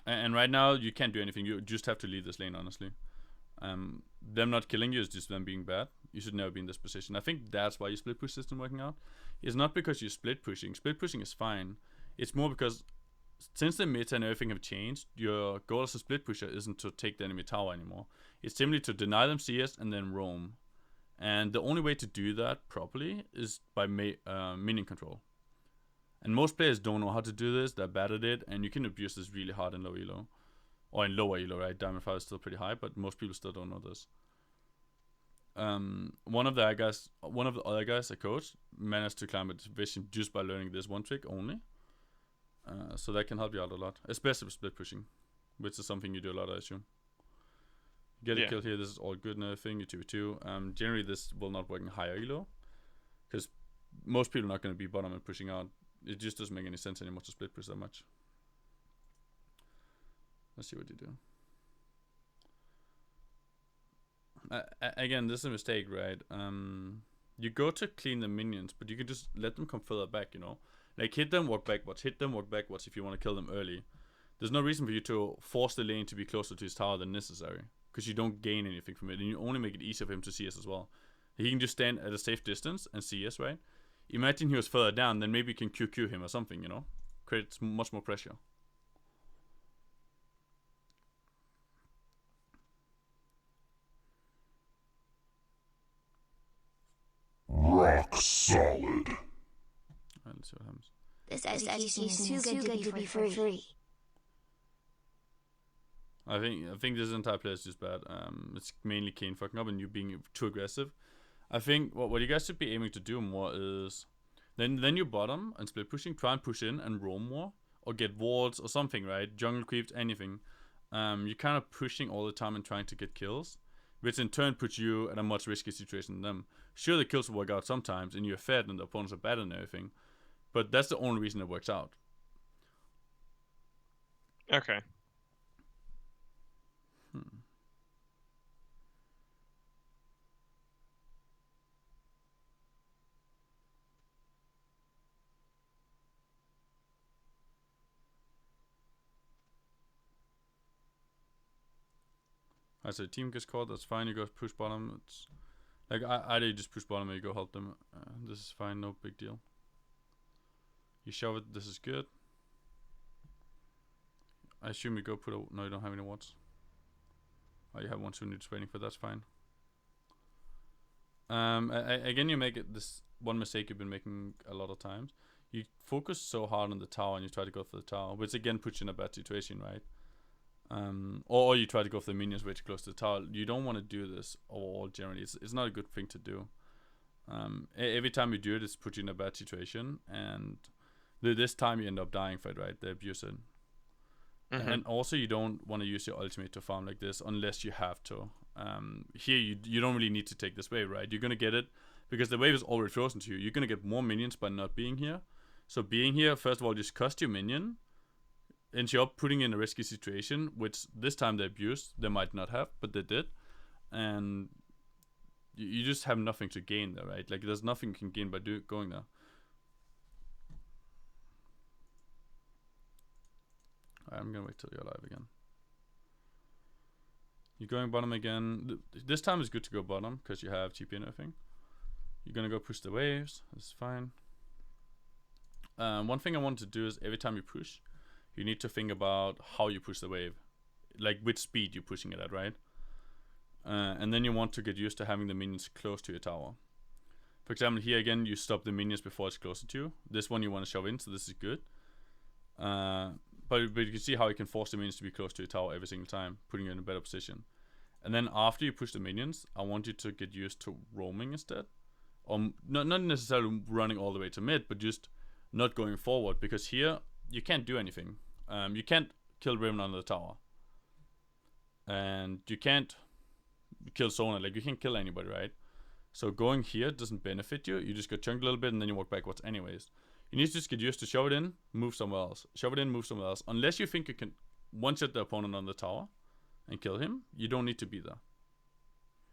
And right now, you can't do anything. You just have to leave this lane, honestly. Them not killing you is just them being bad. You should never be in this position. I think that's why your split push system working out. It's not because you're split pushing. Split pushing is fine. It's more because since the meta and everything have changed, your goal as a split pusher isn't to take the enemy tower anymore. It's simply to deny them CS and then roam. And the only way to do that properly is by minion control. And most players don't know how to do this, they're bad at it, and you can abuse this really hard in low elo. Or in lower elo, right? Diamond 5 is still pretty high, but most people still don't know this. One of the other guys I coached managed to climb a division just by learning this one trick only. So that can help you out a lot, especially with split pushing, which is something you do a lot, I assume. Get a kill here, this is all good and everything, you 2v2. Generally this will not work in higher elo, because most people are not going to be bottom and pushing out. It just doesn't make any sense anymore to split push that much. Let's see what you do. Again, this is a mistake, right? You go to clean the minions, but you can just let them come further back, you know? Like, hit them, walk backwards, hit them, walk backwards if you want to kill them early. There's no reason for you to force the lane to be closer to his tower than necessary, because you don't gain anything from it, and you only make it easier for him to CS as well. He can just stand at a safe distance and CS, right? Imagine he was further down, then maybe you can QQ him or something, you know? Creates much more pressure. Rock solid. Alright, let's see what happens. This execution is too good to be for free. I think this entire play is just bad. It's mainly Kayle fucking up and you being too aggressive. I think what you guys should be aiming to do more is then you bottom and split pushing, try and push in and roam more, or get wards or something, right? Jungle creeps, anything. You're kind of pushing all the time and trying to get kills, which in turn puts you at a much riskier situation than them. Sure, the kills will work out sometimes, and you're fed, and the opponents are bad and everything, but that's the only reason it works out. Okay. I say team gets caught, that's fine, you go push bottom. It's like either you just push bottom or you go help them. This is fine, no big deal. You shove it, this is good. I assume you go put a, no, you don't have any wards. Oh, you have one soon, you're just waiting for, that's fine. Again, you make it this one mistake you've been making a lot of times. You focus so hard on the tower and you try to go for the tower, which again puts you in a bad situation, right? Or you try to go for the minions way too close to the tower. You don't want to do this all generally. It's not a good thing to do. Every time you do it, it's put you in a bad situation, and this time you end up dying for it, right? They abuse it. And also you don't want to use your ultimate to farm like this unless you have to. Here you don't really need to take this wave, right? You're gonna get it because the wave is already frozen to you. You're gonna get more minions by not being here. So being here, first of all, just cost you minion. Ends you up putting in a risky situation, which this time they abused. They might not have, but they did. And you just have nothing to gain there, right? Like there's nothing you can gain by going there. I'm gonna wait till you're alive again. You're going bottom again. This time is good to go bottom because you have TP and everything. You're gonna go push the waves. That's fine. One thing I want to do is every time you push, you need to think about how you push the wave, like which speed you're pushing it at, right? And then you want to get used to having the minions close to your tower. For example, here again, you stop the minions before it's closer to you. This one you want to shove in, so this is good. But you can see how you can force the minions to be close to your tower every single time, putting you in a better position. And then after you push the minions, I want you to get used to roaming instead. Or not necessarily running all the way to mid, but just not going forward, because here you can't do anything. You can't kill Riven under the tower. And you can't kill Sona, like you can't kill anybody, right? So going here doesn't benefit you. You just go chunk a little bit and then you walk backwards anyways. You need to just get used to shove it in, move somewhere else. Shove it in, move somewhere else. Unless you think you can one-shot the opponent on the tower and kill him, you don't need to be there.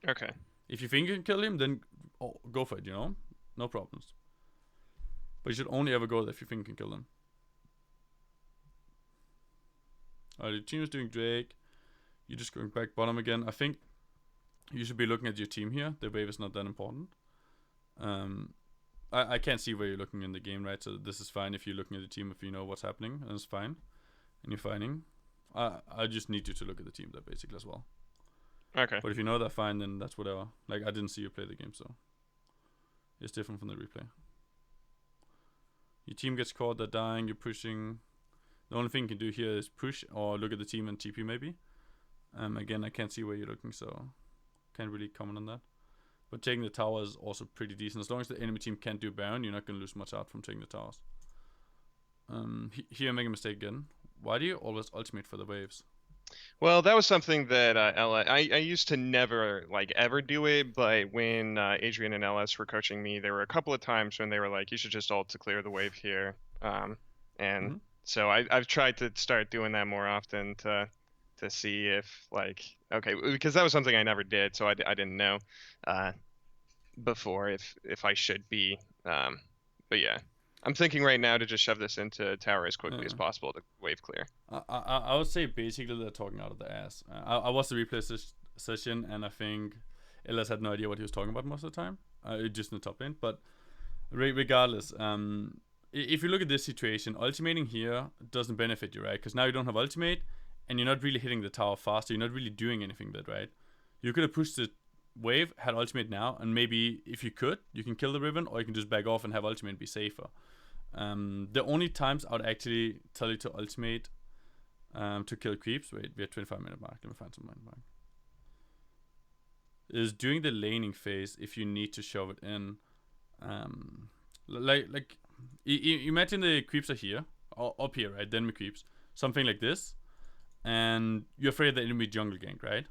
Okay. If you think you can kill him, then go for it, you know? No problems. But you should only ever go there if you think you can kill them. Alright, your team is doing Drake. You're just going back bottom again. I think you should be looking at your team here. The wave is not that important. I can't see where you're looking in the game, right? So this is fine if you're looking at the team, if you know what's happening, and it's fine. And you're fighting. I just need you to look at the team there basically as well. Okay. But if you know that fine, then that's whatever. Like, I didn't see you play the game, so it's different from the replay. Your team gets caught, they're dying, you're pushing. The only thing you can do here is push or look at the team and TP maybe. Again, I can't see where you're looking, so can't really comment on that. But taking the tower is also pretty decent. As long as the enemy team can't do Baron, you're not going to lose much out from taking the towers. Here I make a mistake again. Why do you always ultimate for the waves? Well, that was something that I used to never like ever do it, but when Adrian and LS were coaching me, there were a couple of times when they were like, "You should just ult to clear the wave here," and so I've tried to start doing that more often to see if like because that was something I never did, so I didn't know before if I should be, but yeah. I'm thinking right now to just shove this into tower as quickly as possible to wave clear. I would say basically they're talking out of their ass. I watched the replay session and I think Elias had no idea what he was talking about most of the time. Just in the top lane. But regardless, if you look at this situation, ultimating here doesn't benefit you, right? Because now you don't have ultimate and you're not really hitting the tower faster. You're not really doing anything with it, right? You could have pushed the wave, had ultimate now, and maybe if you could, you can kill the Riven, or you can just back off and have ultimate and be safer. The only times I would actually tell you to ultimate to kill creeps, wait, we have 25-minute mark, let me find some minute mark, is during the laning phase if you need to shove it in. Like imagine the creeps are here, or up here, right, then the creeps, something like this, and you're afraid the enemy jungle gank, right?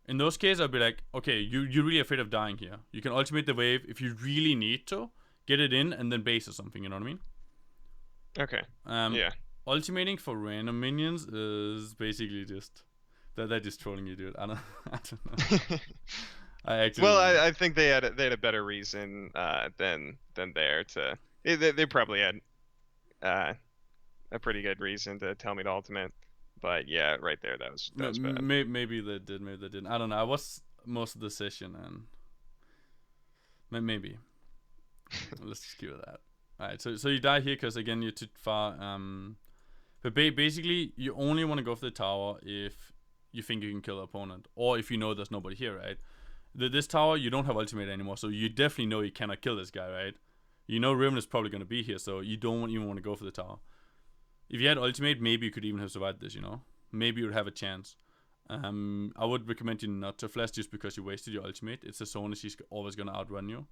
In those cases, I'd be like, okay, you're really afraid of dying here. You can ultimate the wave if you really need to. Get it in and then base or something, you know what I mean? Okay. Yeah. Ultimating for random minions is basically just... They're just trolling you, dude. I don't know. I think they had a better reason than there to... They probably had a pretty good reason to tell me to ultimate. But yeah, right there, that was bad. Maybe they did, maybe they didn't. I don't know. I watched most of the session and maybe. Let's just keep it that. Alright, so you die here because again you're too far. But basically you only want to go for the tower if you think you can kill the opponent, or if you know there's nobody here, right? This tower you don't have ultimate anymore, so you definitely know you cannot kill this guy, right? You know Riven is probably gonna be here, so you don't even want to go for the tower. If you had ultimate, maybe you could even have survived this, you know? Maybe you would have a chance. I would recommend you not to flash just because you wasted your ultimate. It's a zone, she's always gonna outrun you.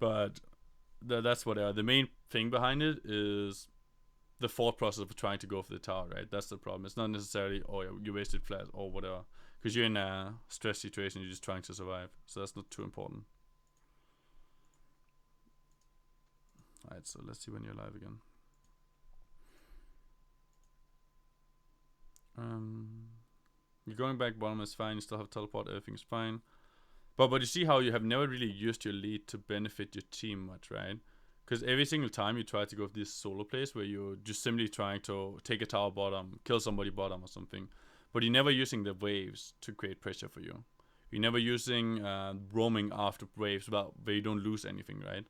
But that's what the main thing behind it is the thought process of trying to go for the tower, right? That's the problem. It's not necessarily, oh yeah, you wasted flash or whatever. Because you're in a stress situation, you're just trying to survive. So that's not too important. Alright, so let's see when you're alive again. You're going back bottom is fine, you still have teleport, everything's fine. But you see how you have never really used your lead to benefit your team much, right? Because every single time you try to go for this solo place where you're just simply trying to take a tower bottom, kill somebody bottom or something, but you're never using the waves to create pressure for you. You're never using roaming after waves where you don't lose anything, right?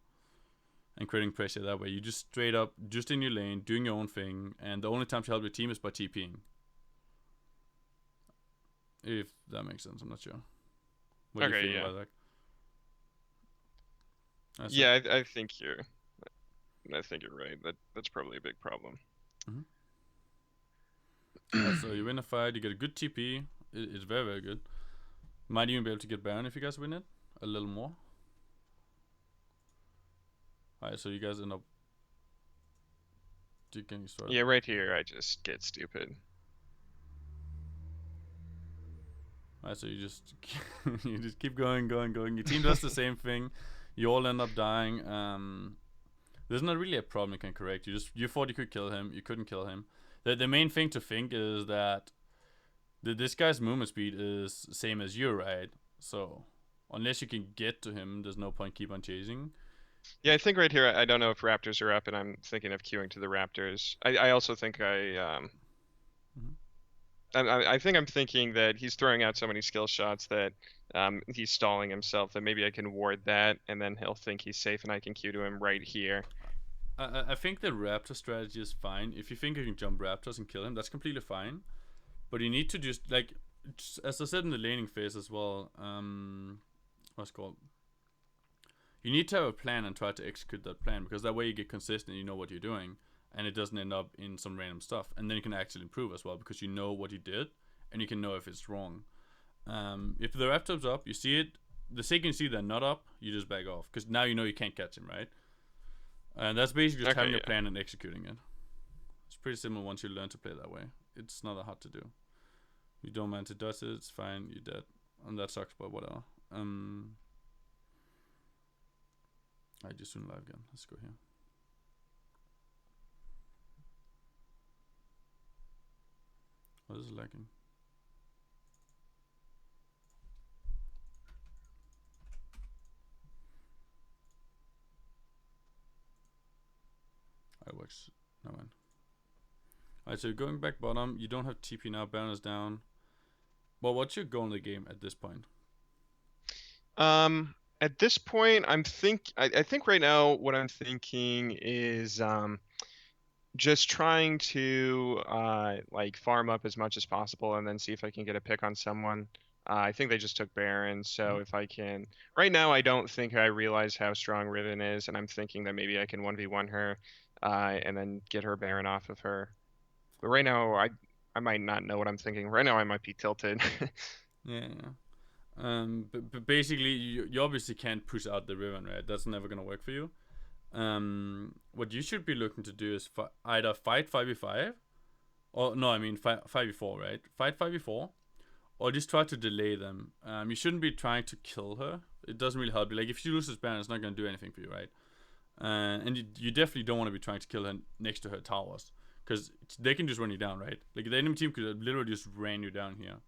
And creating pressure that way. You just straight up, just in your lane, doing your own thing, and the only time to help your team is by TPing. If that makes sense, I'm not sure. What do you feel about that? Yeah, I think you're right. That's probably a big problem. So you win a fight, you get a good TP. It's very, very good. Might even be able to get Baron if you guys win it a little more. Alright, so you guys end up. Can you start? Yeah, right here I just get stupid. Alright, so you just keep going. Your team does the same thing. You all end up dying. There's not really a problem you can correct. You thought you could kill him. You couldn't kill him. The main thing to think is that this guy's movement speed is same as you, right? So unless you can get to him, there's no point keep on chasing. Yeah, I think right here I don't know if Raptors are up, and I'm thinking of queuing to the Raptors. I also think I think I'm thinking that he's throwing out so many skill shots that he's stalling himself. That maybe I can ward that, and then he'll think he's safe, and I can Q to him right here. I think the raptor strategy is fine. If you think you can jump raptors and kill him, that's completely fine. But you need to just like, as I said in the laning phase as well. What's it called? You need to have a plan and try to execute that plan, because that way you get consistent. You know what you're doing, and it doesn't end up in some random stuff. And then you can actually improve as well, because you know what you did, and you can know if it's wrong. If the raptor's up, you see it. The second you see they're not up, you just back off, because now you know you can't catch him, right? And that's basically just having a plan and executing it. It's pretty simple once you learn to play that way. It's not that hard to do. You don't mind to dodge it, it's fine, you're dead. And that sucks, but whatever. I just soon live again. Let's go here. Oh, this is lagging. It works. No one. Alright, so you're going back bottom. You don't have TP now. Baron is down. Well, what's your goal in the game at this point? At this point, I think right now what I'm thinking is just trying to like farm up as much as possible, and then see if I can get a pick on someone. I think they just took Baron, so if I can... Right now, I don't think I realize how strong Riven is, and I'm thinking that maybe I can 1v1 her, and then get her Baron off of her. But right now, I might not know what I'm thinking. Right now, I might be tilted. Yeah. But basically, you obviously can't push out the Riven, right? That's never gonna work for you. What you should be looking to do is either fight 5v5, or no, I mean 5v4, right? Fight 5v4, or just try to delay them. You shouldn't be trying to kill her. It doesn't really help you. Like, if she loses Baron, it's not gonna do anything for you, right? And you definitely don't want to be trying to kill her next to her towers, because they can just run you down, right? Like, the enemy team could literally just ran you down here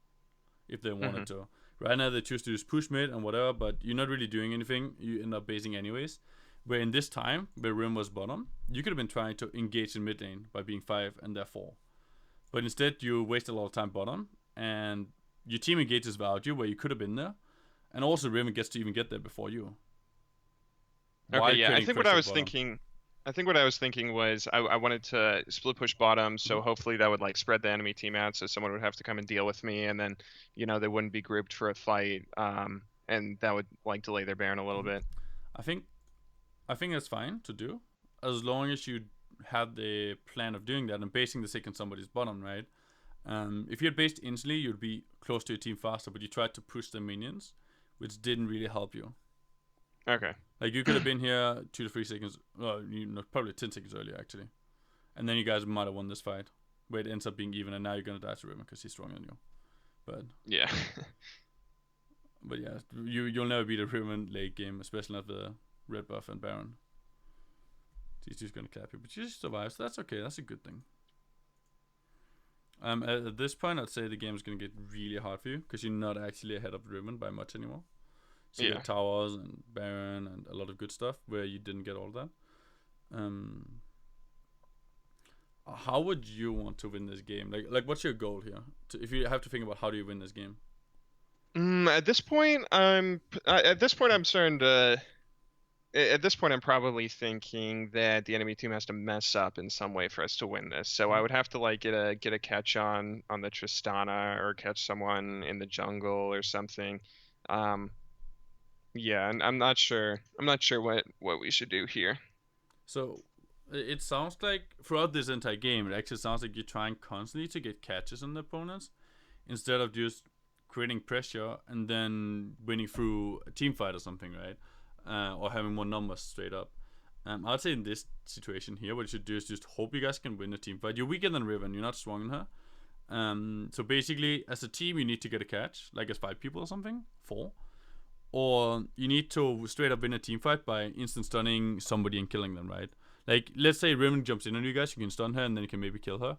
if they wanted to. Right now they choose to just push mid and whatever, but you're not really doing anything. You end up basing anyways. Where in this time, where Rim was bottom, you could have been trying to engage in mid lane by being 5 and they're 4. But instead you waste a lot of time bottom, and your team engages without you where you could have been there. And also Rim gets to even get there before you. Okay, yeah, I think what I was thinking was I wanted to split push bottom, so hopefully that would like spread the enemy team out, so someone would have to come and deal with me, and then, you know, they wouldn't be grouped for a fight, and that would like delay their Baron a little bit. I think that's fine to do, as long as you have the plan of doing that and basing the second somebody's bottom, right? If you had based instantly, you'd be close to your team faster, but you tried to push the minions, which didn't really help you. Okay. Like, you could have been here 2 to 3 seconds, probably 10 seconds earlier, actually. And then you guys might have won this fight, where it ends up being even, and now you're going to die to Riven because he's stronger than you. But yeah. But yeah, you'll never beat a Riven late game, especially not the red buff and Baron. He's just going to clap you, but you just survive, so that's okay. That's a good thing. At this point, I'd say the game is going to get really hard for you, because you're not actually ahead of Riven by much anymore. So you got towers and Baron and a lot of good stuff where you didn't get all that. How would you want to win this game? Like what's your goal here? If you have to think about how do you win this game? At this point, I'm starting to. At this point, I'm probably thinking that the enemy team has to mess up in some way for us to win this. So I would have to like get a catch on the Tristana, or catch someone in the jungle or something. Yeah, and I'm not sure what we should do here. So it sounds like throughout this entire game, it actually sounds like you're trying constantly to get catches on the opponents, instead of just creating pressure and then winning through a team fight or something, right? Or having more numbers straight up. I'd say in this situation here, what you should do is just hope you guys can win a team fight. You're weaker than Riven, you're not strong in her. So basically, as a team, you need to get a catch, like as 5 people or something, 4. Or you need to straight up win a team fight by instant stunning somebody and killing them, right? Like, let's say Riven jumps in on you guys, you can stun her and then you can maybe kill her,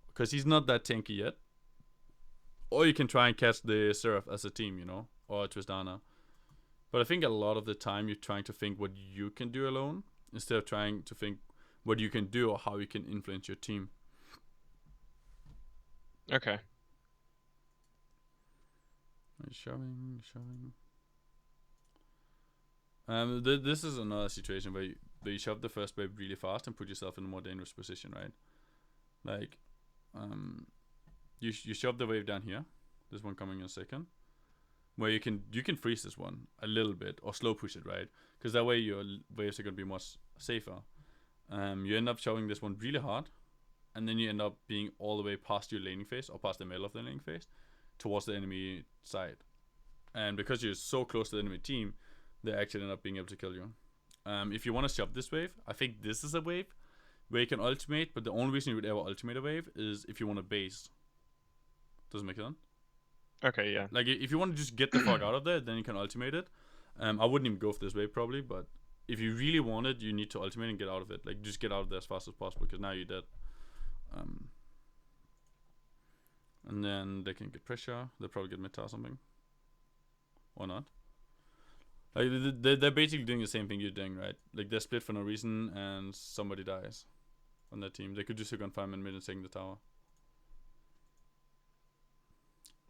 because he's not that tanky yet. Or you can try and catch the Seraph as a team, you know, or Tristana. But I think a lot of the time you're trying to think what you can do alone, instead of trying to think what you can do or how you can influence your team. Okay. Shoving. This is another situation where you shove the first wave really fast and put yourself in a more dangerous position, right? Like, you shove the wave down here. This one coming in a second, where you can freeze this one a little bit or slow push it, right? Because that way your waves are gonna be much safer. You end up shoving this one really hard, and then you end up being all the way past your laning phase or past the middle of the laning phase towards the enemy side. And because you're so close to the enemy team, they actually end up being able to kill you. If you want to shove this wave, I think this is a wave where you can ultimate, but the only reason you would ever ultimate a wave is if you want to base. Doesn't make sense? Okay, yeah. Like, if you want to just get the fuck out of there, then you can ultimate it. I wouldn't even go for this wave probably, but if you really want it, you need to ultimate and get out of it. Like, just get out of there as fast as possible, because now you're dead. And then they can get pressure. They'll probably get meta or something. Or not. Like, they're basically doing the same thing you're doing, right? Like, they're split for no reason and somebody dies on their team. They could just hook on fireman mid and taking the tower.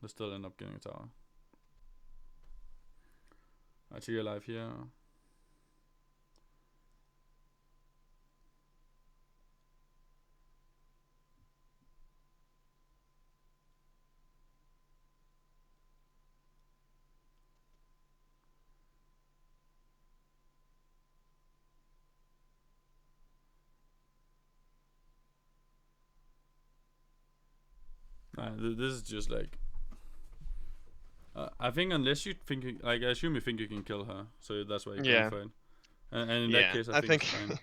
They still end up getting a tower. Alright, so you're alive here. This is just like, I think unless you think I assume you think you can kill her, so that's why you Yeah. qualified. And in that case, I think it's fine.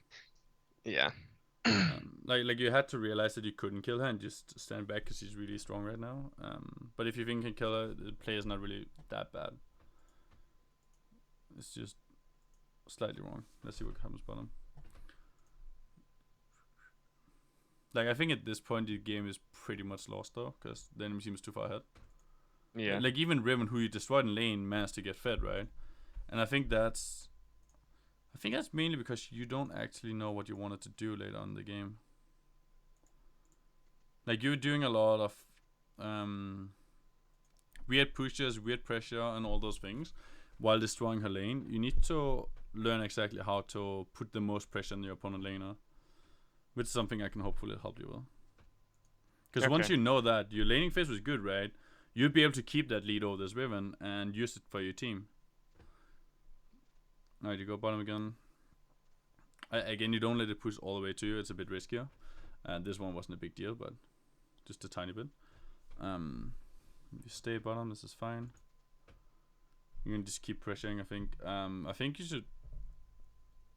Yeah. Like you had to realize that you couldn't kill her and just stand back because she's really strong right now. But if you think you can kill her, the play is not really that bad. It's just slightly wrong. Let's see what happens bottom. Like, I think at this point the game is pretty much lost though, because the enemy team is too far ahead. Yeah. Like, even Riven, who you destroyed in lane, managed to get fed, right? And I think that's mainly because you don't actually know what you wanted to do later on in the game. Like, you're doing a lot of weird pushes, weird pressure, and all those things while destroying her lane. You need to learn exactly how to put the most pressure on your opponent laner, which is something I can hopefully help you with. Because once you know that your laning phase was good, right, you'll be able to keep that lead over this Riven and use it for your team. Alright, you go bottom again. Again, you don't let it push all the way to you. It's a bit riskier. This one wasn't a big deal, but just a tiny bit. You stay bottom. This is fine. You can just keep pressuring. I think you should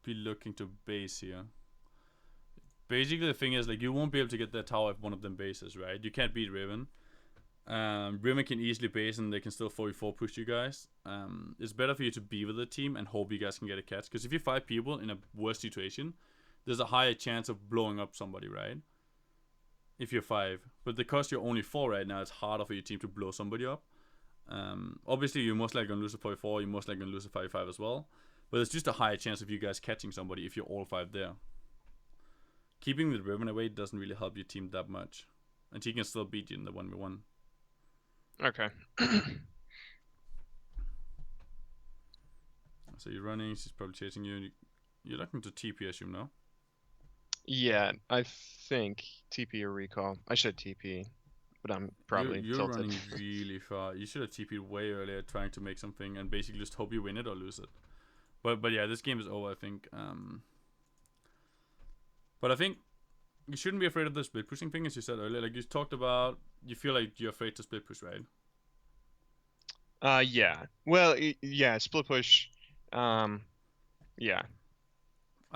be looking to base here. Basically, the thing is, like, you won't be able to get that tower if one of them bases, right? You can't beat Riven. Riven can easily base and they can still 4v4 push you guys. It's better for you to be with the team and hope you guys can get a catch. Because if you 5 people in a worse situation, there's a higher chance of blowing up somebody, right? If you're 5. But because you're only 4 right now, it's harder for your team to blow somebody up. Obviously, you're most likely going to lose a 4v4. You're most likely going to lose a 5v5 as well. But it's just a higher chance of you guys catching somebody if you're all 5 there. Keeping the Riven away doesn't really help your team that much. And he can still beat you in the 1v1. Okay. So you're running, she's probably chasing you. You're looking to TP, I assume, now? Yeah, I think TP or recall. I should TP, but I'm probably You're tilted. running really far. You should have TP'd way earlier, trying to make something and basically just hope you win it or lose it. But yeah, this game is over, I think. But I think you shouldn't be afraid of the split pushing thing, as you said earlier. Like, you talked about, you feel like you're afraid to split push, right? Yeah. Well, yeah, split push. Yeah.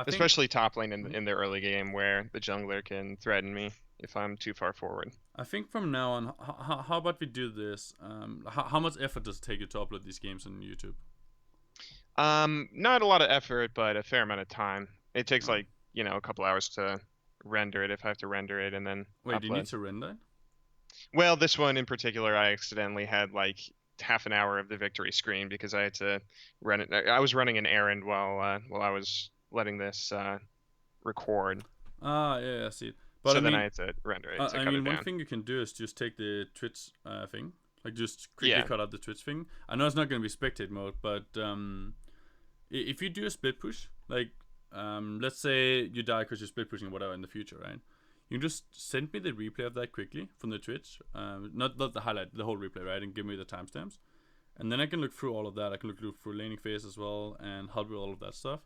Especially top lane in the early game where the jungler can threaten me if I'm too far forward. I think from now on, how about we do this? How much effort does it take you to upload these games on YouTube? Not a lot of effort, but a fair amount of time. It takes like, a couple hours to render it if I have to render it and then Wait, upload. do you need to render? Well, this one in particular, I accidentally had like half an hour of the victory screen because I had to run it. I was running an errand while I was letting this record. Yeah, I see it. But so then I had to render it. I mean, one thing you can do is just take the Twitch thing Like just quickly cut out the Twitch thing. I know it's not going to be spectate mode, but if you do a split push, like let's say you die because you're split pushing or whatever in the future, right? You just send me the replay of that quickly from the Twitch, not the highlight, the whole replay, right? And give me the timestamps, and then I can look through all of that. I can look through laning phase as well and help with all of that stuff,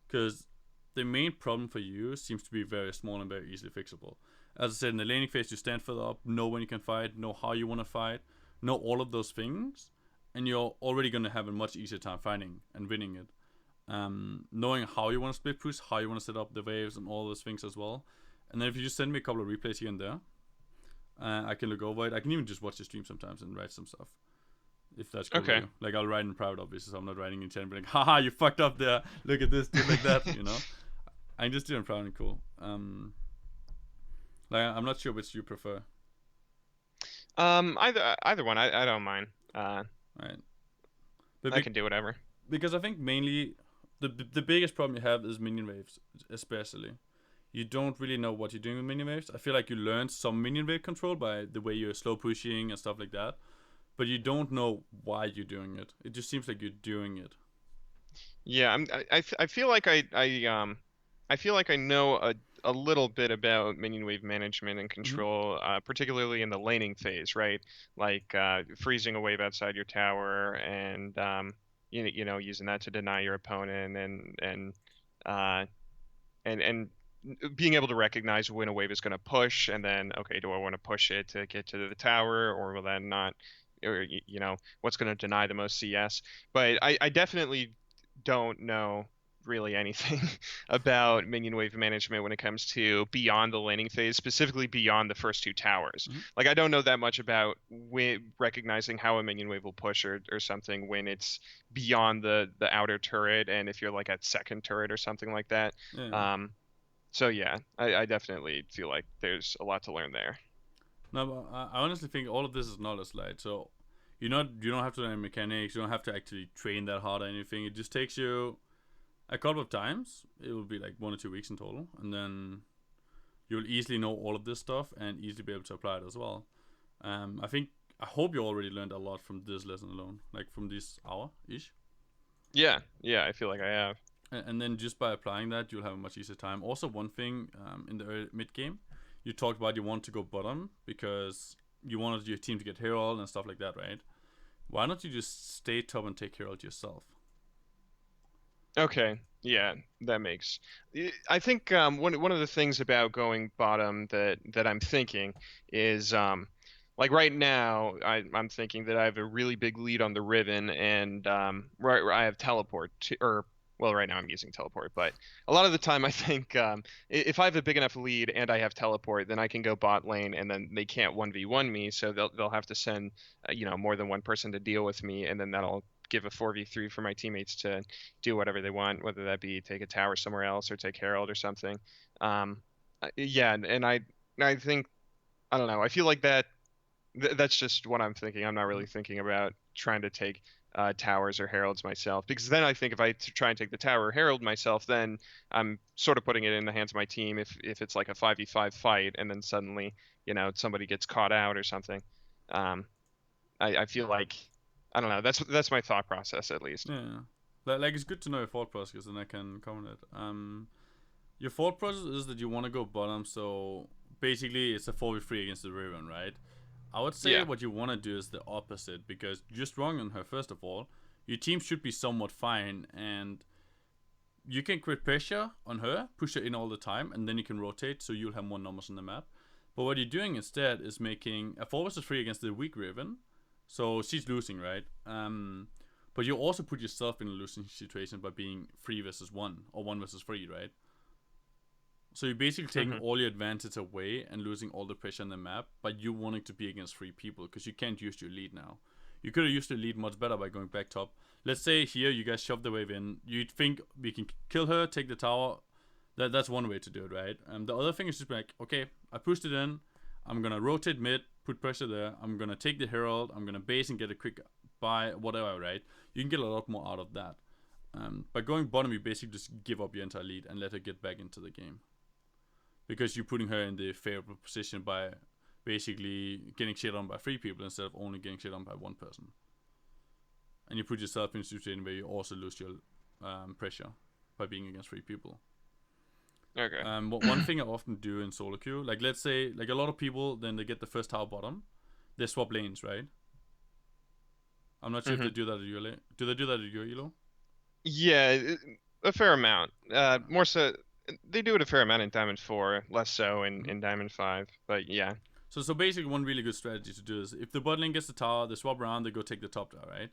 because the main problem for you seems to be very small and very easily fixable. As I said, in the laning phase, you stand further up, know when you can fight, know how you want to fight, know all of those things, and you're already going to have a much easier time fighting and winning it. Knowing how you want to split push, how you want to set up the waves and all those things as well. And then if you just send me a couple of replays here and there, I can look over it. I can even just watch the stream sometimes and write some stuff, if that's cool. Okay. With you. Like I'll write in private, obviously, so I'm not writing in chat and be like, haha, you fucked up there. Look at this, do like that, you know. I can just do it in private and cool. Like I'm not sure which you prefer. Either one. I don't mind. Right. But I can do whatever. Because I think mainly the biggest problem you have is minion waves, especially. You don't really know what you're doing with minion waves. I feel like you learned some minion wave control by the way you're slow pushing and stuff like that, but you don't know why you're doing it. It just seems like you're doing it. Yeah, I feel like I feel like I know a little bit about minion wave management and control, particularly in the laning phase, right? Like freezing a wave outside your tower and you know using that to deny your opponent and being able to recognize when a wave is going to push, and then okay, do I want to push it to get to the tower, or will that not, or you know what's going to deny the most CS? But I definitely don't know really anything about minion wave management when it comes to beyond the laning phase, specifically beyond the first two towers. Like I don't know that much about recognizing how a minion wave will push or something when it's beyond the outer turret, and if you're like at second turret or something like that. Yeah. So yeah, I definitely feel like there's a lot to learn there. No, but I honestly think all of this is knowledge, right? So you don't have to learn mechanics. You don't have to actually train that hard or anything. It just takes you a couple of times. It will be like 1 or 2 weeks in total, and then you'll easily know all of this stuff and easily be able to apply it as well. I hope you already learned a lot from this lesson alone, like from this hour ish. Yeah, I feel like I have. And then just by applying that, you'll have a much easier time. Also, one thing in the mid game, you talked about you want to go bottom because you wanted your team to get Herald and stuff like that, right? Why don't you just stay top and take Herald yourself? Okay, yeah, that makes. I think one of the things about going bottom that I'm thinking is like right now I'm thinking that I have a really big lead on the Riven, and I have teleport or well, right now I'm using teleport, but a lot of the time I think if I have a big enough lead and I have teleport, then I can go bot lane, and then they can't 1v1 me, so they'll have to send more than one person to deal with me, and then that'll give a 4v3 for my teammates to do whatever they want, whether that be take a tower somewhere else or take Herald or something. Yeah, and I think, I don't know, I feel like that's just what I'm thinking. I'm not really thinking about trying to take towers or heralds myself, because then I think if I try and take the tower or herald myself, then I'm sort of putting it in the hands of my team if it's like a 5v5 fight and then suddenly somebody gets caught out or something. I feel like, I don't know, that's my thought process at least. Yeah, like it's good to know your thought process, and I can comment it. Your thought process is that you want to go bottom, so basically it's a 4v3 against the Riven, right? I would say what you want to do is the opposite, because you're strong on her. First of all, your team should be somewhat fine, and you can create pressure on her, push her in all the time, and then you can rotate, so you'll have more numbers on the map. But what you're doing instead is making a 4v3 against the weak Riven, so she's losing, right? But you also put yourself in a losing situation by being 3 versus 1 or 1 versus 3, right? So you're basically taking all your advantage away and losing all the pressure on the map by you wanting to be against 3 people, because you can't use your lead now. You could have used your lead much better by going back top. Let's say here you guys shove the wave in. You think we can kill her, take the tower. That's one way to do it, right? The other thing is just like, okay, I pushed it in. I'm going to rotate mid, put pressure there. I'm going to take the Herald. I'm going to base and get a quick buy, whatever, right? You can get a lot more out of that. By going bottom, you basically just give up your entire lead and let her get back into the game, because you're putting her in the favorable position by basically getting shit on by 3 people instead of only getting shit on by 1 person. And you put yourself in a situation where you also lose your pressure by being against 3 people. Okay. One thing I often do in solo queue, like let's say, like a lot of people, then they get the first tower bottom, they swap lanes, right? I'm not sure if they do that at your lane. Do they do that at your elo? Yeah, a fair amount. More so, they do it a fair amount in Diamond 4, less so in Diamond 5. But yeah. So basically, one really good strategy to do is if the bot lane gets the tower, they swap around, they go take the top tower, right?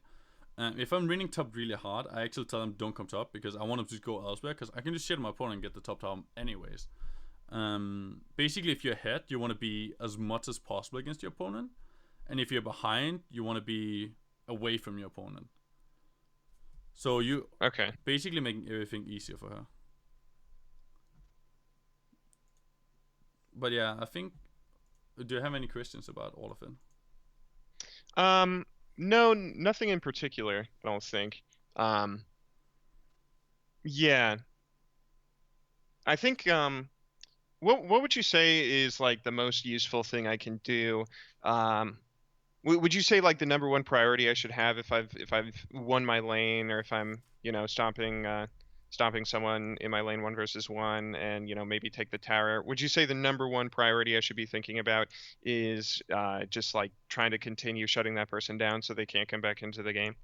If I'm winning top really hard, I actually tell them don't come top because I want them to go elsewhere because I can just shit on my opponent and get the top tower anyways. Basically, if you're ahead, you want to be as much as possible against your opponent, and if you're behind, you want to be away from your opponent. So you basically making everything easier for her. But yeah, I think. Do you have any questions about all of it? No, nothing in particular, I don't think. Yeah. I think what would you say is like the most useful thing I can do? Would you say like the number one priority I should have if I've won my lane, or if I'm, stomping someone in my lane 1v1 and, maybe take the tower? Would you say the number one priority I should be thinking about is just like trying to continue shutting that person down so they can't come back into the game?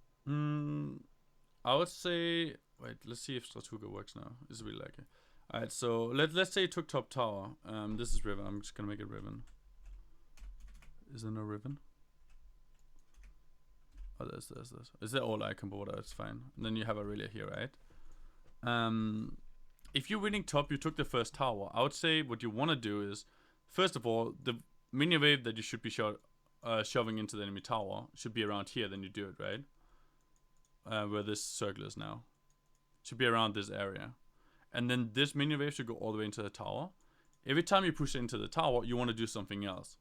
I would say, wait, let's see if Stratuga works now. Is it really like it? Alright, so let's say you took top tower. This is Riven. I'm just gonna make it Riven. Is there no Riven? Oh, there's. Is there all icon border? It's fine. And then you have Aurelia here, right? If you're winning top, you took the first tower. I would say what you want to do is, first of all, the mini wave that you should be shoving into the enemy tower should be around here. Then you do it, right? Where this circle is now. Should be around this area. And then this mini wave should go all the way into the tower. Every time you push into the tower, you want to do something else.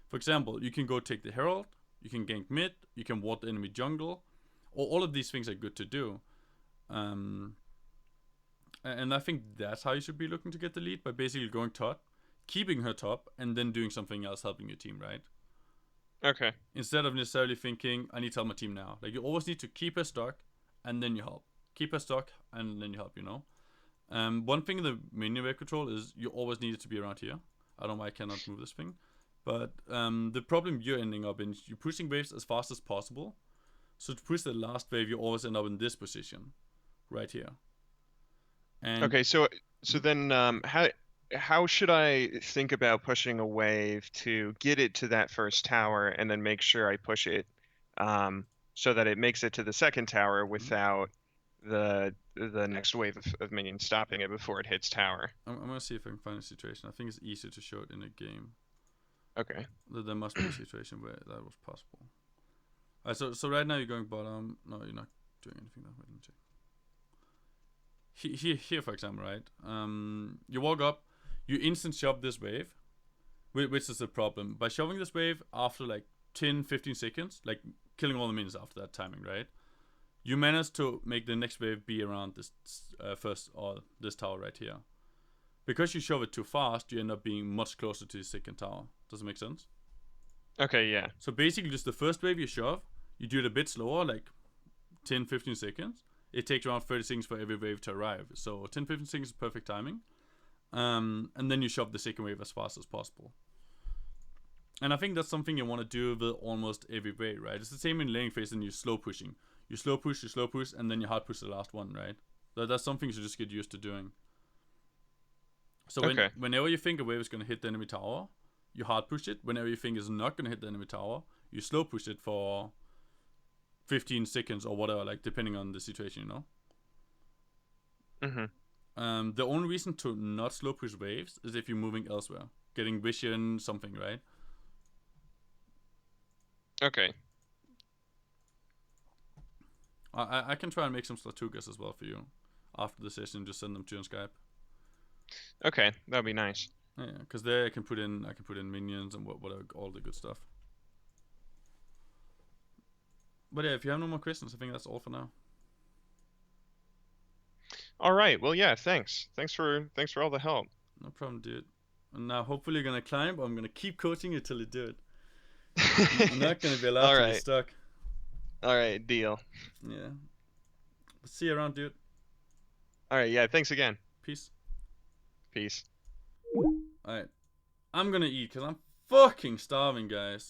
For example, you can go take the Herald. You can gank mid, you can ward the enemy jungle. All of these things are good to do. And I think that's how you should be looking to get the lead, by basically going top, keeping her top, and then doing something else helping your team, right? Okay. Instead of necessarily thinking, I need to help my team now. Like, you always need to keep her stuck, and then you help. Keep her stuck, and then you help, One thing in the mini wave control is you always need it to be around here. I don't know why I cannot move this thing. But the problem you're ending up in, you're pushing waves as fast as possible. So to push the last wave, you always end up in this position, right here. And okay, so then how should I think about pushing a wave to get it to that first tower, and then make sure I push it so that it makes it to the second tower without the next wave of minions stopping it before it hits tower? I'm gonna see if I can find a situation. I think it's easier to show it in a game. Okay. There must be a situation where that was possible. Alright, so right now you're going bottom. No, you're not doing anything. Wait, let me check. Here, for example, right? You walk up, you instant shove this wave, which is the problem. By shoving this wave after like 10-15 seconds, like killing all the minions after that timing, right? You manage to make the next wave be around this first, or this tower right here. Because you shove it too fast, you end up being much closer to the second tower. Does it make sense? Okay, yeah. So basically, just the first wave you shove, you do it a bit slower, like 10-15 seconds. It takes around 30 seconds for every wave to arrive. So 10-15 seconds is perfect timing. And then you shove the second wave as fast as possible. And I think that's something you want to do with almost every wave, right? It's the same in laning phase, and you're slow pushing. You slow push, and then you hard push the last one, right? That's something you should just get used to doing. So whenever you think a wave is going to hit the enemy tower, you hard push it. Whenever you think it's not going to hit the enemy tower, you slow push it for 15 seconds or whatever, like depending on the situation, The only reason to not slow push waves is if you're moving elsewhere, getting vision, something, right? Okay. I can try and make some Stratugas as well for you after the session. Just send them to you on Skype. Okay, that'd be nice. Yeah, because there I can put in minions and whatever, all the good stuff. But yeah, if you have no more questions, I think that's all for now. All right. Well, yeah. Thanks for all the help. No problem, dude. And now hopefully you're gonna climb. I'm gonna keep coaching you till you do it. You're not gonna be allowed All to be right. stuck. All right, deal. Yeah. See you around, dude. All right, yeah, thanks again. Peace. Peace. Alright. I'm gonna eat because I'm fucking starving, guys.